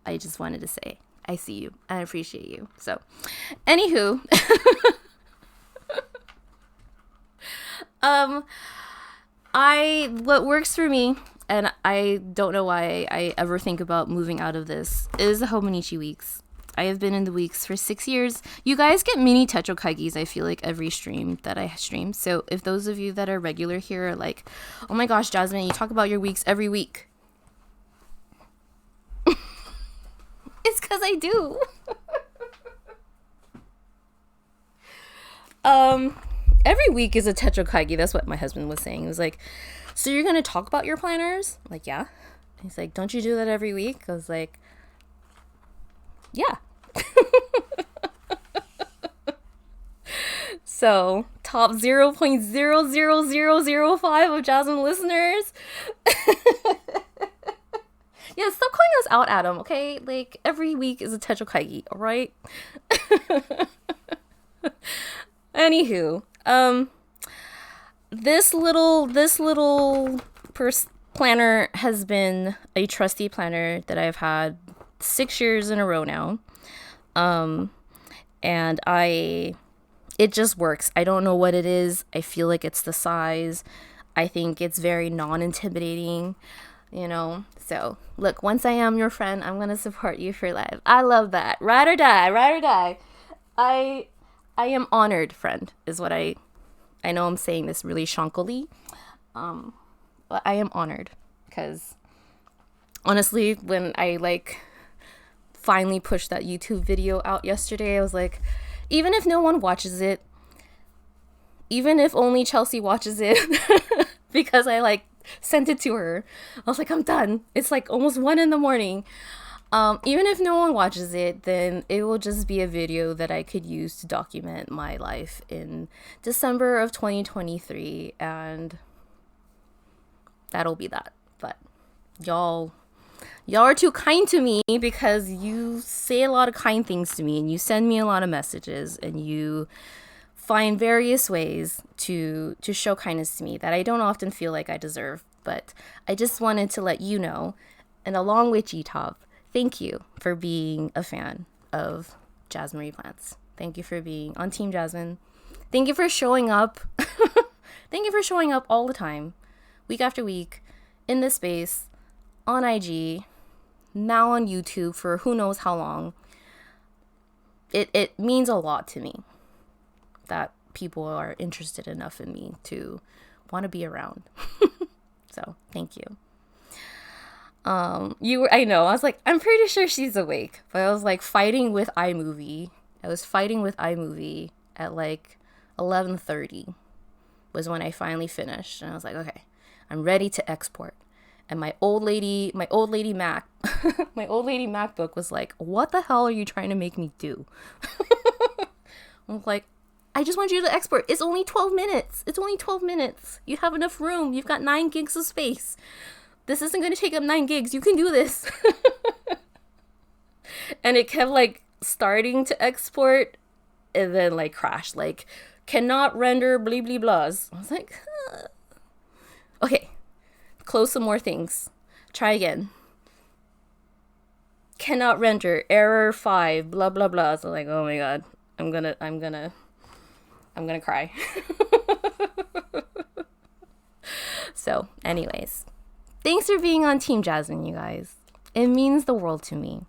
I just wanted to say, I see you. I appreciate you. So, anywho. What works for me, and I don't know why I ever think about moving out of this, is the Hominichi Weeks. I have been in the weeks for 6 years. You guys get mini Techo Kaigis, I feel like, every stream that I stream. So if those of you that are regular here are like, oh my gosh, Jasmine, you talk about your weeks every week. It's because I do. Every week is a Techo Kaigi. That's what my husband was saying. He was like, so you're going to talk about your planners? I'm like, yeah. He's like, don't you do that every week? I was like, yeah. So, top 0.00005 of Jasmine listeners. Yeah, stop calling us out, Adam, okay? Like, every week is a Techo Kaigi, alright? Anywho, this little planner has been a trusty planner that I've had 6 years in a row now. And it just works. I don't know what it is. I feel like it's the size. I think it's very non-intimidating, you know? So, look, once I am your friend, I'm going to support you for life. I love that. Ride or die, ride or die. I am honored, friend, is what I know I'm saying this really shonkily. But I am honored because honestly, when I finally pushed that YouTube video out yesterday, I was like, even if no one watches it, even if only Chelsea watches it, because I sent it to her, I was like, I'm done. It's almost 1 a.m. Even if no one watches it, then it will just be a video that I could use to document my life in December of 2023, and that'll be that. But y'all are too kind to me because you say a lot of kind things to me and you send me a lot of messages and you find various ways to show kindness to me that I don't often feel like I deserve. But I just wanted to let you know, and along with G-Top, thank you for being a fan of Jasmine Marie Plants. Thank you for being on Team Jasmine. Thank you for showing up. Thank you for showing up all the time, week after week, in this space, on IG, now on YouTube for who knows how long. it means a lot to me that people are interested enough in me to want to be around. So thank you. I know, I was like, I'm pretty sure she's awake, but I was like fighting with iMovie. I was fighting with iMovie at like 11:30 was when I finally finished, and I was like, okay, I'm ready to export. And my old lady Mac, my old lady MacBook was like, what the hell are you trying to make me do? I was like, I just want you to export. It's only 12 minutes. It's only 12 minutes. You have enough room. You've got 9 gigs of space. This isn't going to take up 9 gigs. You can do this. And it kept like starting to export and then like crashed. Like, cannot render blah blah blahs. I was like, okay, close some more things. Try again. Cannot render, error 5, blah blah blah. So like, oh my god, I'm gonna cry. So anyways, thanks for being on Team Jasmine, you guys. It means the world to me.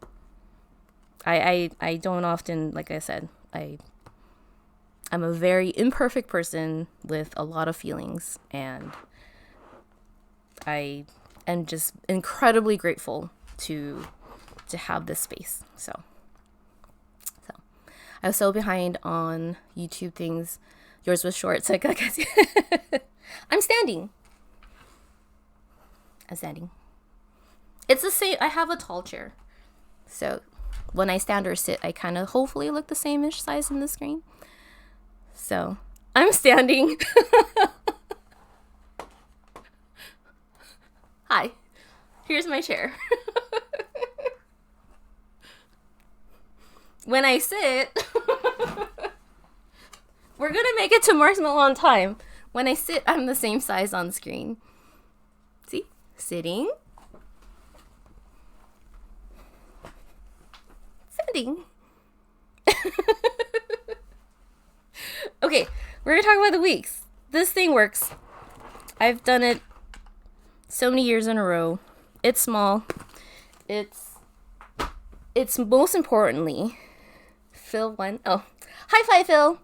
I don't often, like I said, I'm a very imperfect person with a lot of feelings, and I am just incredibly grateful to have this space. So I was so behind on YouTube things. Yours was short, so I'm standing. It's the same. I have a tall chair, so when I stand or sit, I kind of hopefully look the same-ish size in the screen. So I'm standing. Hi, here's my chair. When I sit, we're gonna make it to Marshmallow on time. When I sit, I'm the same size on screen. See? Sitting. Sitting. Okay, we're gonna talk about the weeks. This thing works. I've done it so many years in a row. It's small. It's most importantly, Phil one. Oh, high five, Phil.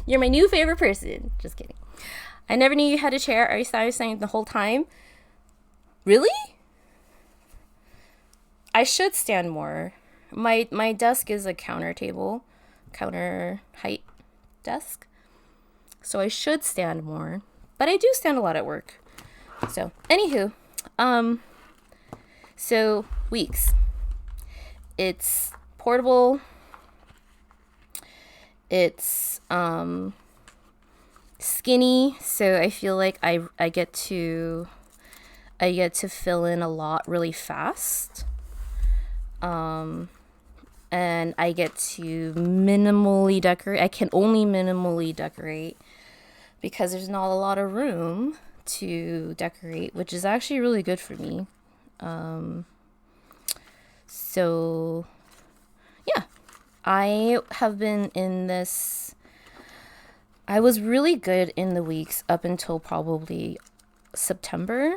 You're my new favorite person. Just kidding. I never knew you had a chair. I thought I was saying the whole time. Really? I should stand more. My desk is a counter height desk. So I should stand more. But I do stand a lot at work. So, anywho. So, Weeks. It's portable. It's skinny, so I feel like I get to fill in a lot really fast. And I get to minimally decorate. I can only minimally decorate because there's not a lot of room to decorate, which is actually really good for me. So yeah, I have been in this. I was really good in the weeks up until probably September.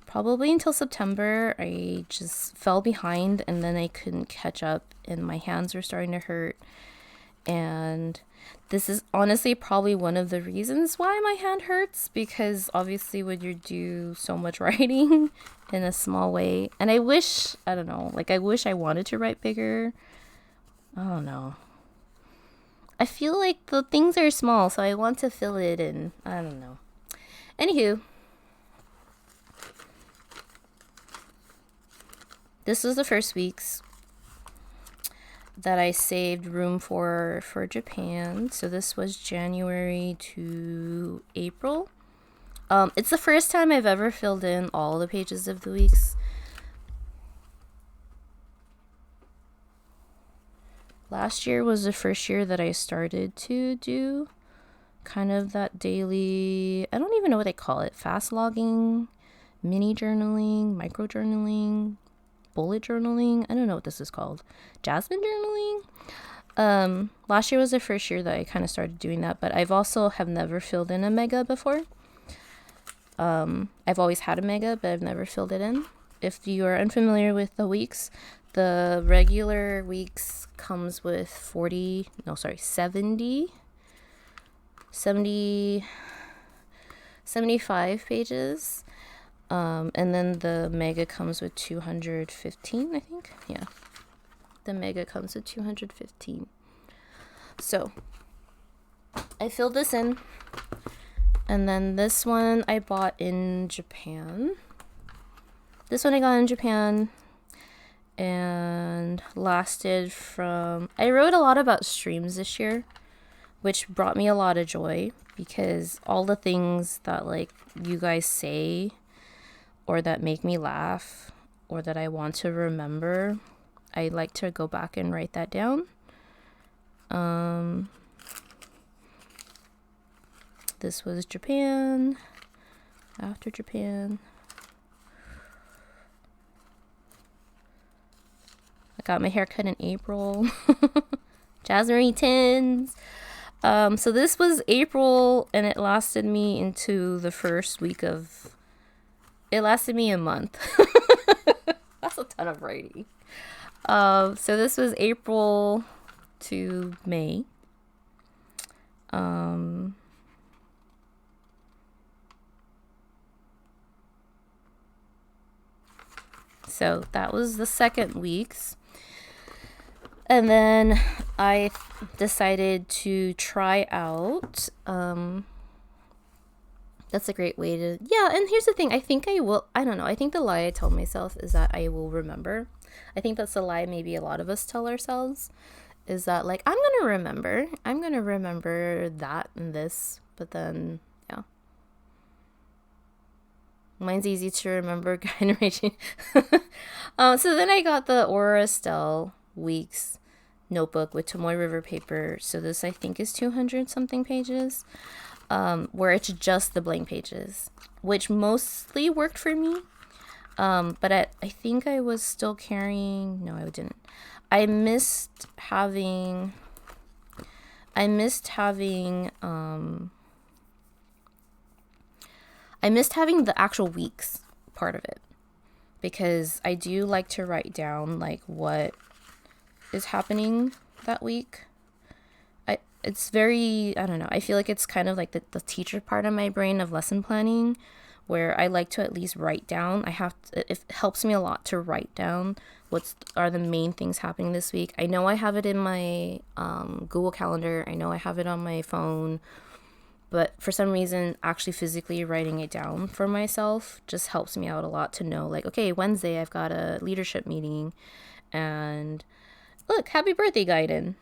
Probably until September, I just fell behind and then I couldn't catch up and my hands were starting to hurt. And this is honestly probably one of the reasons why my hand hurts, because obviously when you do so much writing in a small way, and I wish I wanted to write bigger. I don't know. I feel like the things are small, so I want to fill it in. I don't know. Anywho. This was the first weeks that I saved room for Japan. So this was January to April. It's the first time I've ever filled in all the pages of the weeks. Last year was the first year that I started to do kind of that daily, I don't even know what they call it, fast logging, mini journaling, micro journaling, bullet journaling. I don't know what this is called. Jasmine journaling. Last year was the first year that I kind of started doing that, but I've also have never filled in a mega before. I've always had a mega, but I've never filled it in. If you are unfamiliar with the weeks, the regular weeks comes with 75 pages. And then the mega comes with 215, I think. Yeah. The mega comes with 215. So I filled this in. And then this one I bought in Japan. This one I got in Japan and lasted from... I wrote a lot about streams this year, which brought me a lot of joy because all the things that like you guys say or that make me laugh or that I want to remember, I like to go back and write that down. This was Japan. After Japan, I got my hair cut in April. Jasmine tins. So this was April, and it lasted me into the first week of... It lasted me a month. That's a ton of writing. So this was April to May. So that was the second week's. And then I decided to try out, that's a great way to, yeah, and here's the thing, I think I will, I don't know, I think the lie I tell myself is that I will remember. I think that's a lie maybe a lot of us tell ourselves, is that like, I'm gonna remember that and this, but then, yeah. Mine's easy to remember, kind of raging. So then I got the Aura Estelle Weeks notebook with Tomoe River paper. So this I think is 200 something pages, where it's just the blank pages, which mostly worked for me. But I think I was still carrying, no, I didn't. I missed having the actual weeks part of it, because I do like to write down like what is happening that week. It's very, I don't know, I feel like it's kind of like the teacher part of my brain of lesson planning, where I like to at least write down. It helps me a lot to write down what are the main things happening this week. I know I have it in my Google Calendar. I know I have it on my phone. But for some reason, actually physically writing it down for myself just helps me out a lot to know, like, okay, Wednesday I've got a leadership meeting. And look, happy birthday, Gaiden.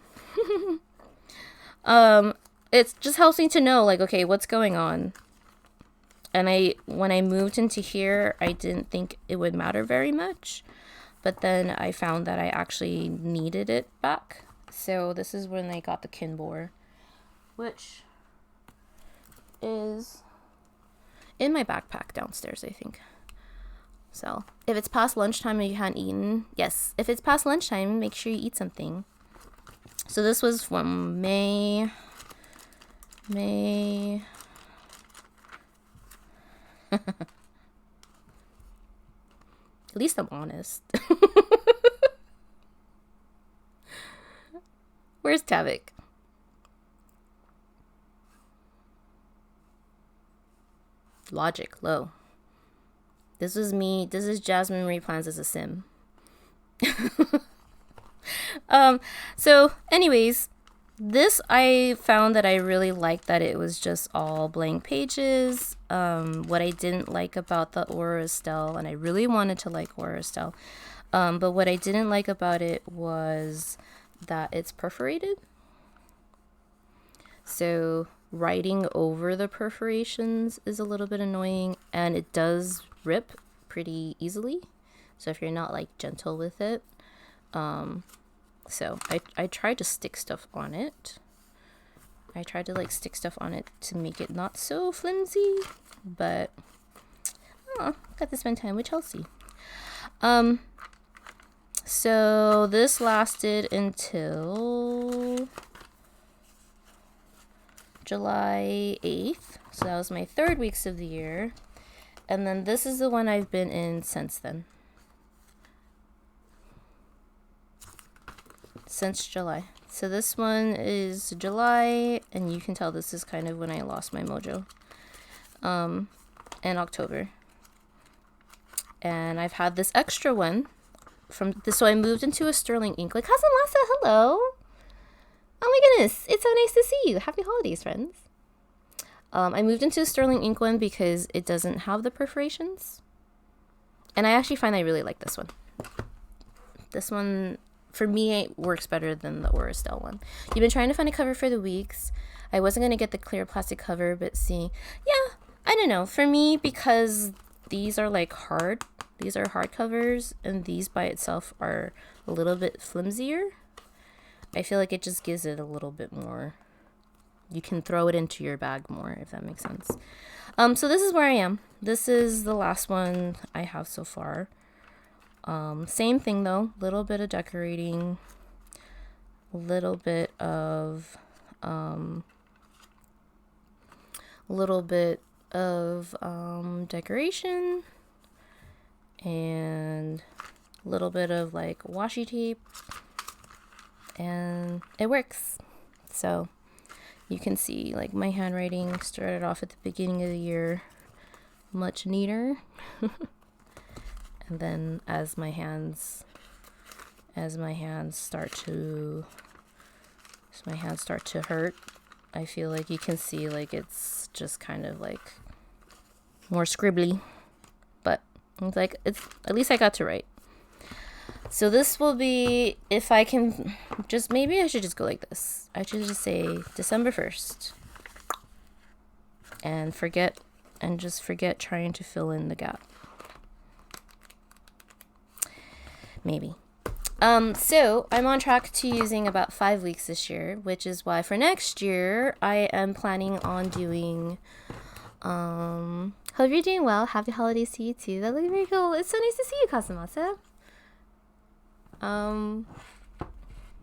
It just helps me to know, like, okay, what's going on. And when I moved into here, I didn't think it would matter very much. But then I found that I actually needed it back. So this is when I got the Kinbor, which is in my backpack downstairs, I think. So if it's past lunchtime and you hadn't eaten, yes, if it's past lunchtime, make sure you eat something. So this was from May. At least I'm honest. Where's Tavik? Logic, low. This is me. This is Jasmine Marie plans as a sim. So anyways, this I found that I really liked that it was just all blank pages. What I didn't like about the Aura Estelle, and I really wanted to like Aura Estelle, but what I didn't like about it was that it's perforated. So writing over the perforations is a little bit annoying, and it does rip pretty easily. So if you're not like gentle with it, so I tried to stick stuff on it. I tried to like stick stuff on it to make it not so flimsy, but got to spend time with Chelsea. So this lasted until July 8th. So that was my 3rd weeks of the year. And then this is the one I've been in since then. Since July. So this one is July, and you can tell this is kind of when I lost my mojo. In October. And I've had this extra one from this, so I moved into a sterling ink. Like, Kazamasa, hello. Oh my goodness, it's so nice to see you. Happy holidays, friends. I moved into a sterling ink one because it doesn't have the perforations. And I actually find I really like this one. This one, for me, it works better than the Aurostel one. You've been trying to find a cover for the weeks. I wasn't going to get the clear plastic cover, but see, yeah, I don't know. For me, because these are like hard, these are hard covers, and these by itself are a little bit flimsier. I feel like it just gives it a little bit more. You can throw it into your bag more, if that makes sense. So this is where I am. This is the last one I have so far. Same thing though, little bit of decorating, a little bit of decoration, and a little bit of like washi tape, and it works. So you can see like my handwriting started off at the beginning of the year much neater. And then as my hands start to hurt, I feel like you can see like it's just kind of like more scribbly, but it's like, it's at least I got to write. So this will be, if I can just, maybe I should just go like this. I should just say December 1st and just forget trying to fill in the gap. Maybe. So I'm on track to using about 5 weeks this year, which is why for next year I am planning on doing, hope you're doing well. Happy holidays to you too. That looks very cool. It's so nice to see you, Kazumasa.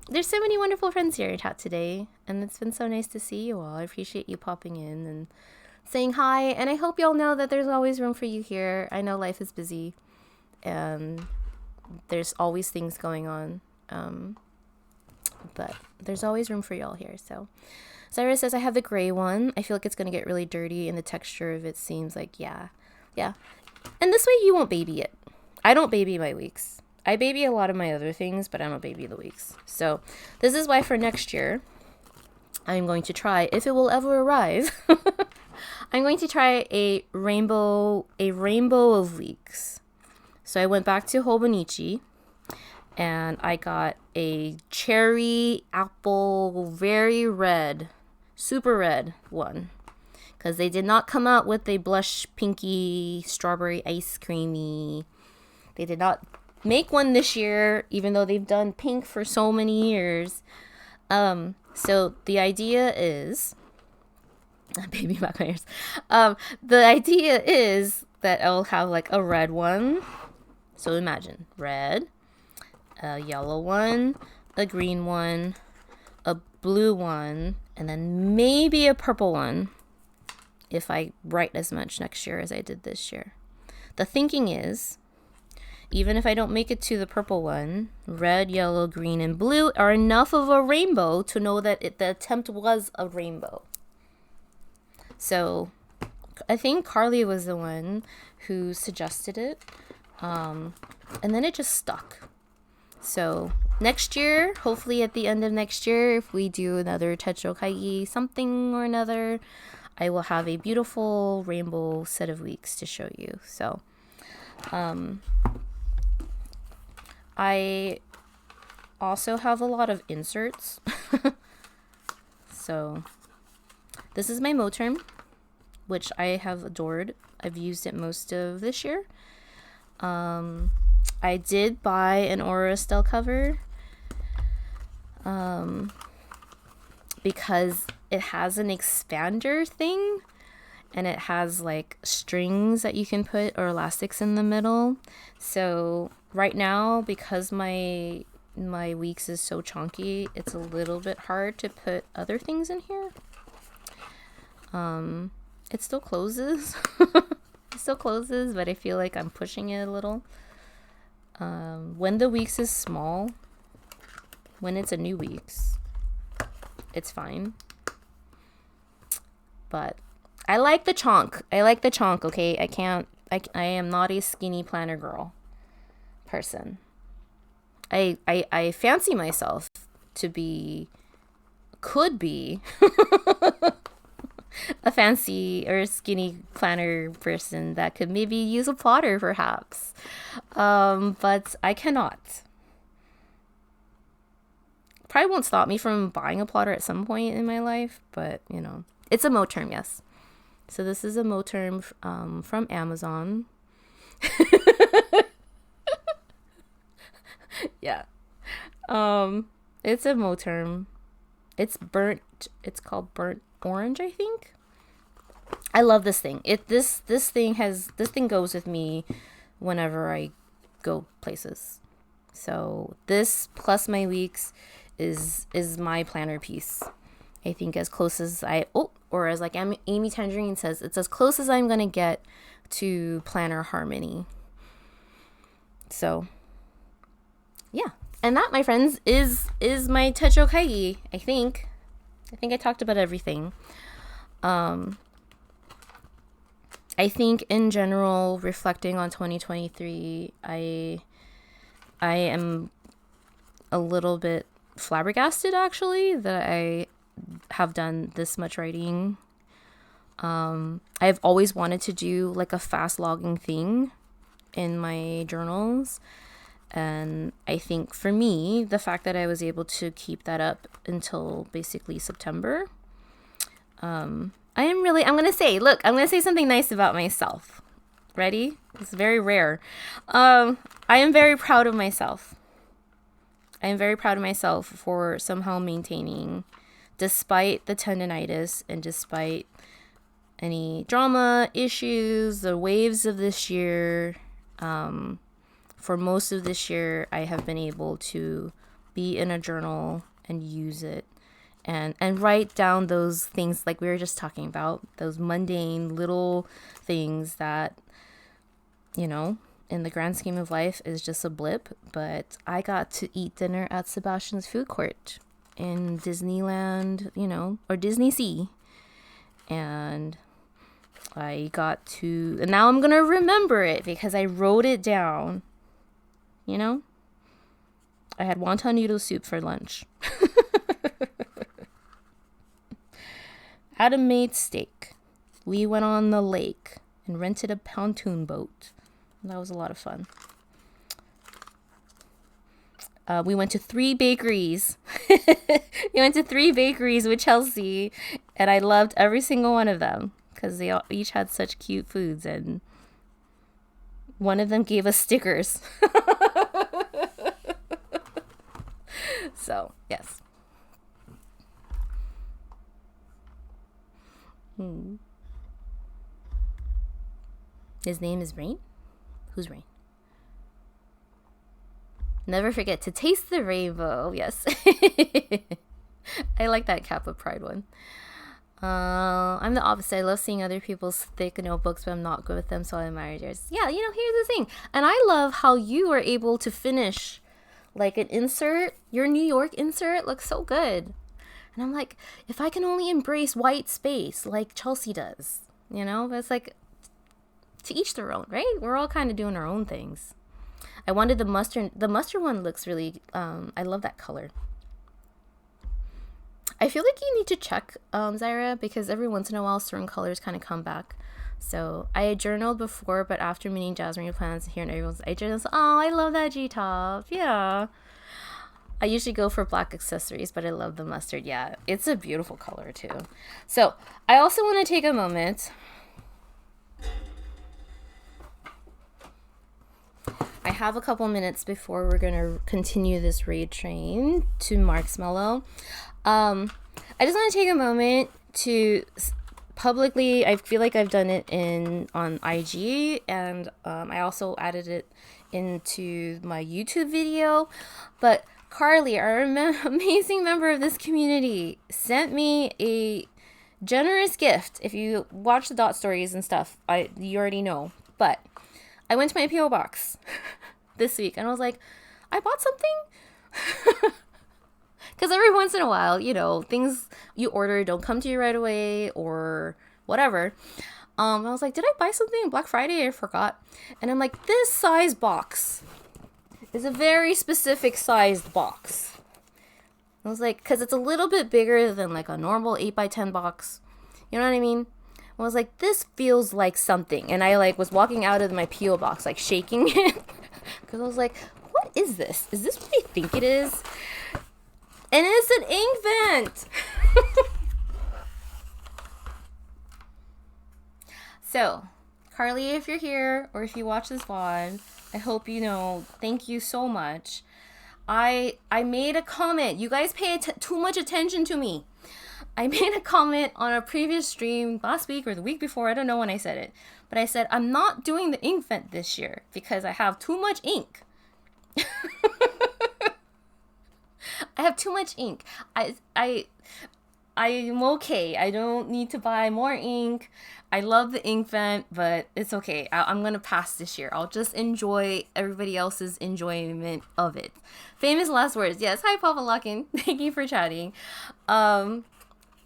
There's so many wonderful friends here in chat today, and it's been so nice to see you all. I appreciate you popping in and saying hi, and I hope y'all know that there's always room for you here. I know life is busy, and there's always things going on, but there's always room for y'all here. So Cyrus says I have the gray one. I feel like it's gonna get really dirty, and the texture of it seems like yeah, and this way you won't baby it. I don't baby my weeks. I baby a lot of my other things, but I don't baby the weeks. So this is why for next year I'm going to try, if it will ever arrive, I'm going to try a rainbow of weeks. So I went back to Hobonichi and I got a cherry apple, very red, super red one. Because they did not come out with a blush pinky strawberry ice creamy. They did not make one this year, even though they've done pink for so many years. So the idea is, baby back my ears. The idea is that I'll have like a red one. So imagine red, a yellow one, a green one, a blue one, and then maybe a purple one if I write as much next year as I did this year. The thinking is, even if I don't make it to the purple one, red, yellow, green, and blue are enough of a rainbow to know that the attempt was a rainbow. So I think Carly was the one who suggested it. And then it just stuck. So next year, hopefully at the end of next year, if we do another Techo Kaigi something or another, I will have a beautiful rainbow set of weeks to show you. So I also have a lot of inserts. So this is my Moterm, which I have adored. I've used it most of this year. I did buy an Aurostel cover because it has an expander thing and it has like strings that you can put or elastics in the middle. So right now, because my weeks is so chunky, it's a little bit hard to put other things in here. It still closes. still closes, but I feel like I'm pushing it a little. When the weeks is small, when it's a new weeks, it's fine. But I like the chonk. Okay, I am not a skinny planner girl person. I fancy myself to be, could be a fancy or skinny planner person that could maybe use a plotter perhaps. But I cannot. Probably won't stop me from buying a plotter at some point in my life, but you know, it's a Moterm, yes. So this is a Moterm from Amazon. Yeah. It's a Moterm. It's called burnt orange, I think. I love this thing. This thing goes with me whenever I go places. So this plus my weeks is my planner piece. I think as close as or as like Amy Tangerine says, it's as close as I'm gonna get to planner harmony. So yeah. And that, my friends, is my Techo Kaigi. I think I talked about everything. I think in general, reflecting on 2023, I am a little bit flabbergasted actually that I have done this much writing. I've always wanted to do like a fast logging thing in my journals. And I think for me, the fact that I was able to keep that up until basically September, I'm going to say something nice about myself. Ready? It's very rare. I am very proud of myself. I am very proud of myself for somehow maintaining, despite the tendinitis and despite any drama issues, the waves of this year, for most of this year, I have been able to be in a journal and use it and write down those things like we were just talking about, those mundane little things that, you know, in the grand scheme of life is just a blip. But I got to eat dinner at Sebastian's food court in Disneyland, you know, or Disney Sea. And I got to, and now I'm going to remember it because I wrote it down. You know, I had wonton noodle soup for lunch. Adam made steak. We went on the lake and rented a pontoon boat. That was a lot of fun. We went to 3 bakeries. We went to 3 bakeries with Chelsea, and I loved every single one of them because they each had such cute foods, and one of them gave us stickers. So, yes. His name is Rain? Who's Rain? Never forget to taste the rainbow. Yes. I like that Kappa Pride one. I'm the opposite. I love seeing other people's thick notebooks, but I'm not good with them, so I admire yours. Yeah, you know, here's the thing. And I love how you are able to finish like an insert. Your New York insert looks so good. And I'm like, if I can only embrace white space like Chelsea does, you know, but it's like to each their own, right? We're all kind of doing our own things. I wanted the mustard. The mustard one looks really, I love that color. I feel like you need to check, Zaira, because every once in a while certain colors kind of come back. So I had journaled before, but after meeting Jasmine plans here and everyone's, I journaled, oh, I love that G-top. Yeah. I usually go for black accessories, but I love the mustard. Yeah, it's a beautiful color too. So I also want to take a moment. I have a couple minutes before we're going to continue this raid train to Marksmellow. I just want to take a moment to publicly, I feel like I've done it on IG, and I also added it into my YouTube video, but Carly, our amazing member of this community, sent me Generous gift. If you watch the dot stories and stuff, you already know. But I went to my PO box this week and I was like, I bought something. Because every once in a while, you know, things you order don't come to you right away or whatever. I was like, did I buy something Black Friday? I forgot. And I'm like, this size box is a very specific sized box. I was like, because it's a little bit bigger than like a normal 8x10 box. You know what I mean? I was like, this feels like something. And I like was walking out of my P.O. box, like shaking it. Because I was like, what is this? Is this what I think it is? And it's an ink vent. So, Carly, if you're here or if you watch this VOD, I hope you know, thank you so much. I made a comment. You guys pay too much attention to me. I made a comment on a previous stream last week or the week before. I don't know when I said it. But I said, I'm not doing the ink vent this year because I have too much ink. I have too much ink. I'm okay. I don't need to buy more ink. I love the ink vent, but it's okay. I'm going to pass this year. I'll just enjoy everybody else's enjoyment of it. Famous last words. Yes. Hi, Papa Lockin. Thank you for chatting.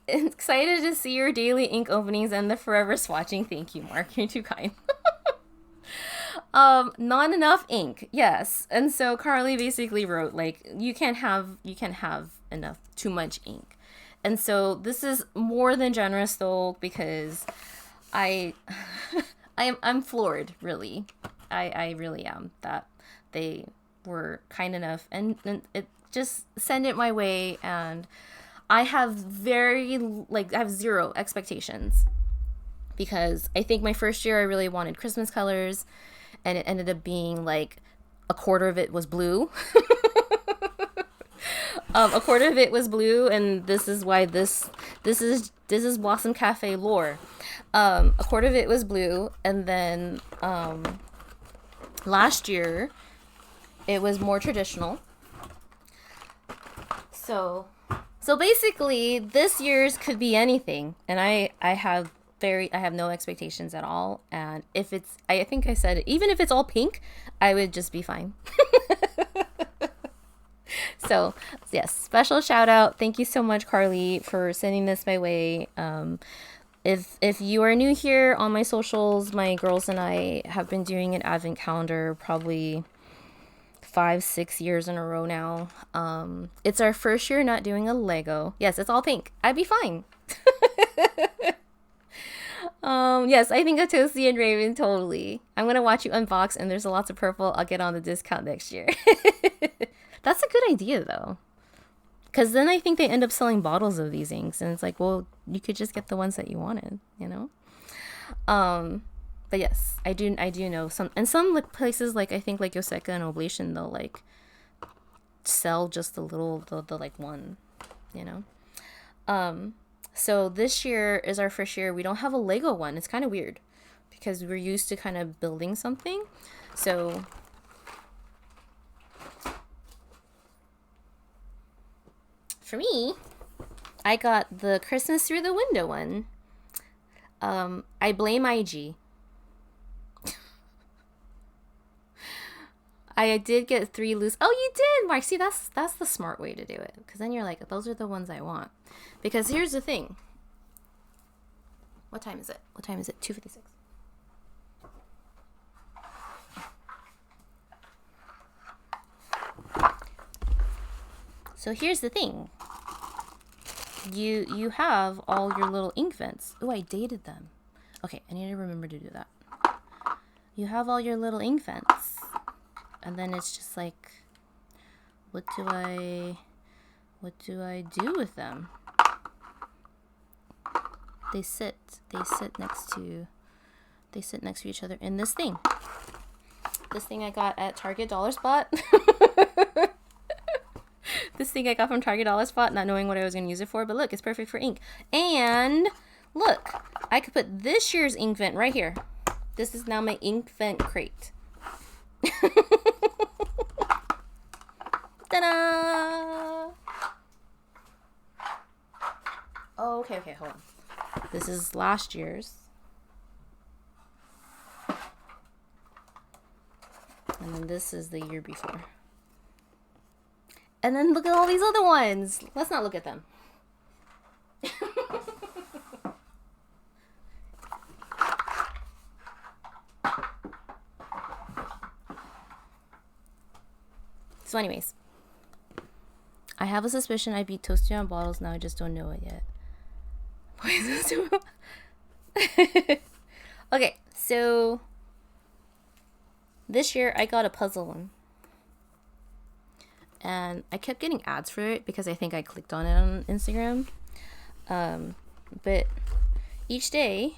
Excited to see your daily ink openings and the forever swatching. Thank you, Mark. You're too kind. Not enough ink. Yes. And so Carly basically wrote, like, you can't have enough, too much ink. And so this is more than generous though, because I'm floored, really. I really am that they were kind enough and it just send it my way. And I have I have zero expectations because I think my first year I really wanted Christmas colors and it ended up being like a quarter of it was blue. A quarter of it was blue, and this is why this is Blossom Cafe lore. A quarter of it was blue, and then last year it was more traditional. So basically this year's could be anything, and I have no expectations at all. And if it's, I think I said it, even if it's all pink, I would just be fine. So yes, special shout out. Thank you so much, Carly, for sending this my way. If you are new here on my socials, my girls and I have been doing an advent calendar probably 5-6 years in a row now. It's our first year not doing a Lego. Yes, it's all pink. I'd be fine. Yes, I think of Toasty and Raven, totally. I'm gonna watch you unbox, and there's lots of purple. I'll get on the discount next year. That's a good idea, though. Because then I think they end up selling bottles of these inks. And it's like, well, you could just get the ones that you wanted, you know? But yes, I do know some places, like, I think, like, Yoseka and Oblation, they'll, like, sell just the like, one, you know? So this year is our first year. We don't have a Lego one. It's kind of weird. Because we're used to kind of building something. So... for me, I got the Christmas Through the Window one. I blame IG. I did get 3 loose. Oh, you did, Mark. See, that's the smart way to do it. Because then you're like, those are the ones I want. Because here's the thing. What time is it? 2:56. So here's the thing. You have all your little ink vents. Oh, I dated them. Okay, I need to remember to do that. You have all your little ink vents. And then it's just like, what do I do with them? They sit next to each other in this thing. This thing I got at Target Dollar Spot. This thing I got from Target Dollar Spot, not knowing what I was going to use it for. But look, it's perfect for ink. And look, I could put this year's ink vent right here. This is now my ink vent crate. Ta-da! Oh, okay, hold on. This is last year's. And then this is the year before. And then look at all these other ones. Let's not look at them. So anyways, I have a suspicion I beat Toasty on bottles. Now I just don't know it yet. Why is this too? Okay, so this year I got a puzzle one. And I kept getting ads for it because I think I clicked on it on Instagram. But each day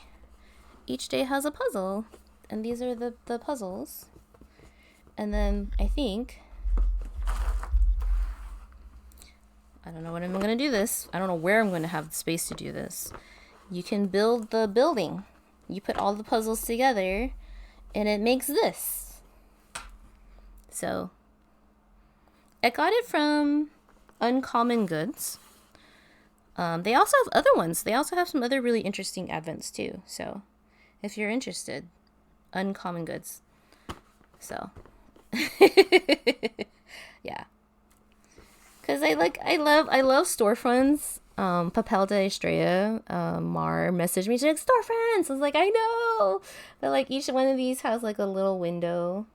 has a puzzle. And these are the puzzles. And then I think, I don't know when I'm going to do this. I don't know where I'm going to have the space to do this. You can build the building. You put all the puzzles together and it makes this. So I got it from Uncommon Goods. They also have other ones. They also have some other really interesting advents too. So if you're interested, Uncommon Goods. So yeah. Cause I love storefronts. Papel de Estrella, Mar messaged me. She's like, storefronts. I was like, I know. But like each one of these has like a little window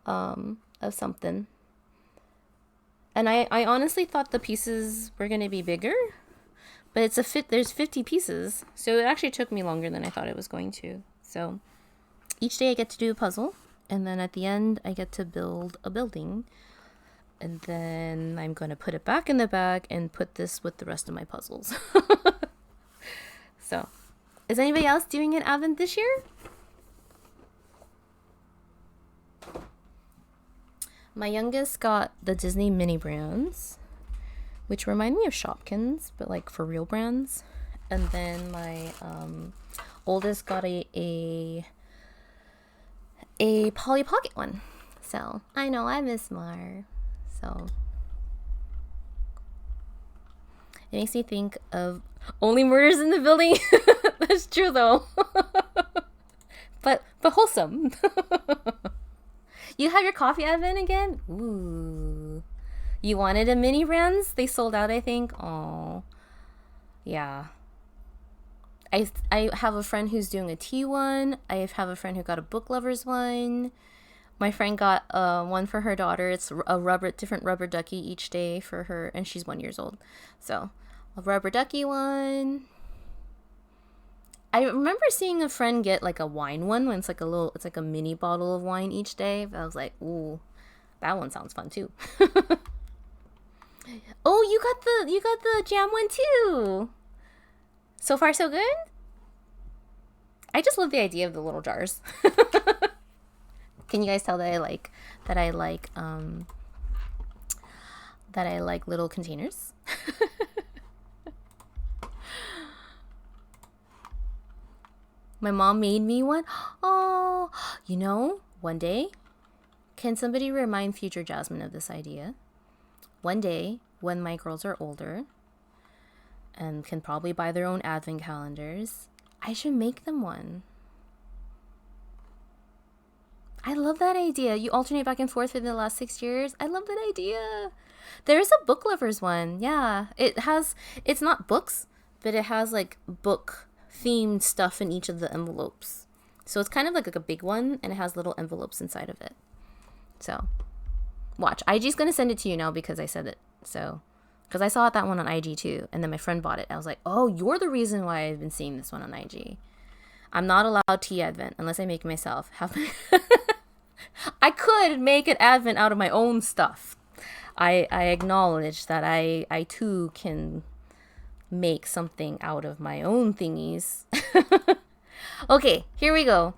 of something. And I honestly thought the pieces were gonna be bigger. But there's 50 pieces. So it actually took me longer than I thought it was going to. So each day I get to do a puzzle. And then at the end I get to build a building. And then I'm going to put it back in the bag and put this with the rest of my puzzles. So, is anybody else doing an advent this year? My youngest got the Disney mini brands, which remind me of Shopkins, but like for real brands. And then my oldest got a Polly Pocket one. So, I know I miss Mar. So it makes me think of Only Murders in the Building. That's true though. but wholesome. You have your coffee advent again? Ooh. You wanted a mini brands? They sold out, I think. Oh. Yeah. I have a friend who's doing a tea one. I have a friend who got a book lovers one. My friend got one for her daughter. It's a different rubber ducky each day for her, and she's 1 year old. So, a rubber ducky one. I remember seeing a friend get like a wine one when it's like a mini bottle of wine each day. But I was like, ooh, that one sounds fun too. Oh, you got the jam one too. So far, so good. I just love the idea of the little jars. Can you guys tell that I like little containers? My mom made me one. Oh, one day, can somebody remind future Jasmine of this idea? One day, when my girls are older and can probably buy their own advent calendars, I should make them one. I love that idea. You alternate back and forth for the last 6 years. I love that idea. There's a book lovers one. Yeah. It's not books, but it has like book themed stuff in each of the envelopes. So it's kind of like a big one and it has little envelopes inside of it. So watch. IG's going to send it to you now because I said it. So, because I saw that one on IG too. And then my friend bought it. I was like, oh, you're the reason why I've been seeing this one on IG. I'm not allowed tea advent unless I make it myself. I could make an advent out of my own stuff. I acknowledge that I too can make something out of my own thingies. Okay, here we go.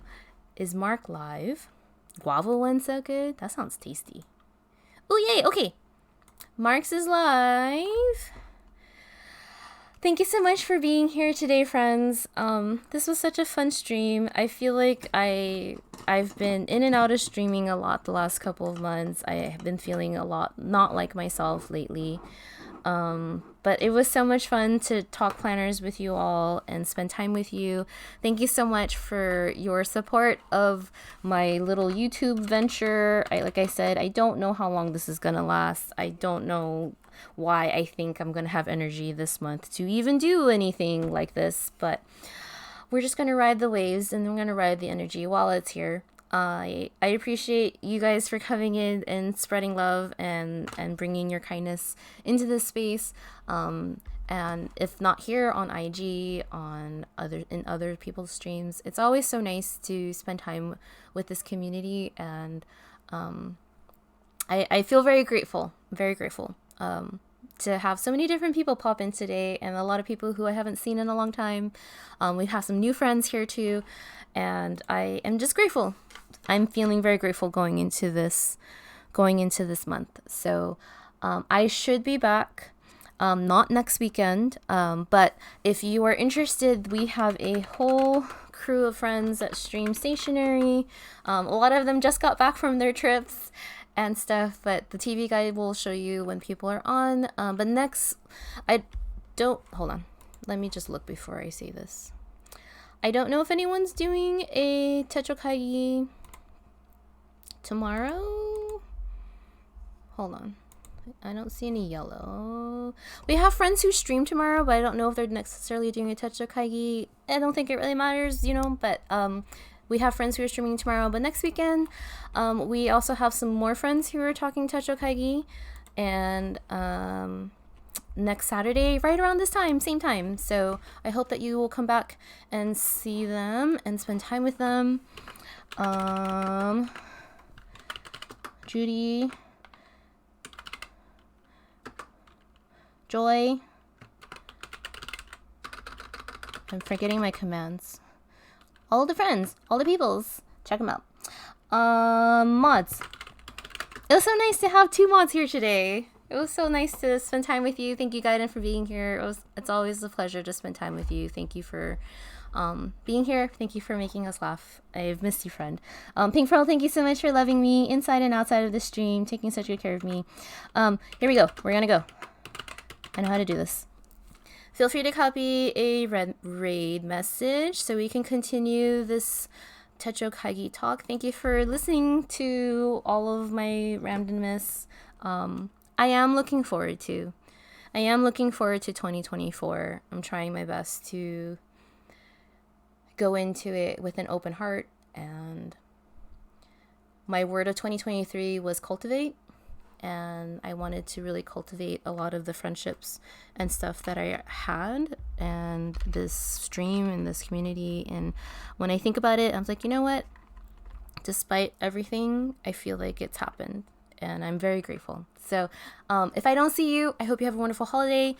Is Mark live? Guava one so good? That sounds tasty. Oh yay, okay. Mark's is live. Thank you so much for being here today, friends. This was such a fun stream. I feel like I've been in and out of streaming a lot the last couple of months. I have been feeling a lot not like myself lately. But But it was so much fun to talk planners with you all and spend time with you. Thank you so much for your support of my little YouTube venture. Like I said, I don't know how long this is gonna last. I don't know why I think I'm gonna have energy this month to even do anything like this, but we're just gonna ride the waves and we're gonna ride the energy while it's here. I appreciate you guys for coming in and spreading love and bringing your kindness into this space. And if not here, on IG, in other people's streams, it's always so nice to spend time with this community. And I feel very grateful, to have so many different people pop in today, and a lot of people who I haven't seen in a long time. We have some new friends here too, and I am just grateful. I'm feeling very grateful going into this month. So I should be back, not next weekend, but if you are interested, we have a whole crew of friends that stream stationary. A lot of them just got back from their trips and stuff, but the TV guide will show you when people are on. But next, hold on. Let me just look before I say this. I don't know if anyone's doing a Techo Kaigi tomorrow. Hold on. I don't see any yellow. We have friends who stream tomorrow, but I don't know if they're necessarily doing a Techo Kaigi. I don't think it really matters, but we have friends who are streaming tomorrow. But next weekend, we also have some more friends who are talking Techo Kaigi. And next Saturday, right around this time, same time. So I hope that you will come back and see them and spend time with them. Judy, Joy, I'm forgetting my commands. All the friends, all the peoples, check them out. Mods. It was so nice to have 2 mods here today. It was so nice to spend time with you. Thank you, Gaiden, for being here. It's always a pleasure to spend time with you. Thank you for being here. Thank you for making us laugh. I've missed you, friend. Pink Pearl, thank you so much for loving me inside and outside of the stream, taking such good care of me. Here we go. We're gonna go. I know how to do this. Feel free to copy a raid message so we can continue this Techo Kaigi talk. Thank you for listening to all of my randomness. I am looking forward to 2024. I'm trying my best to go into it with an open heart, and my word of 2023 was cultivate, and I wanted to really cultivate a lot of the friendships and stuff that I had, and this stream and this community. And when I think about it, I'm like, you know what? Despite everything, I feel like it's happened, and I'm very grateful. So if I don't see you, I hope you have a wonderful holiday.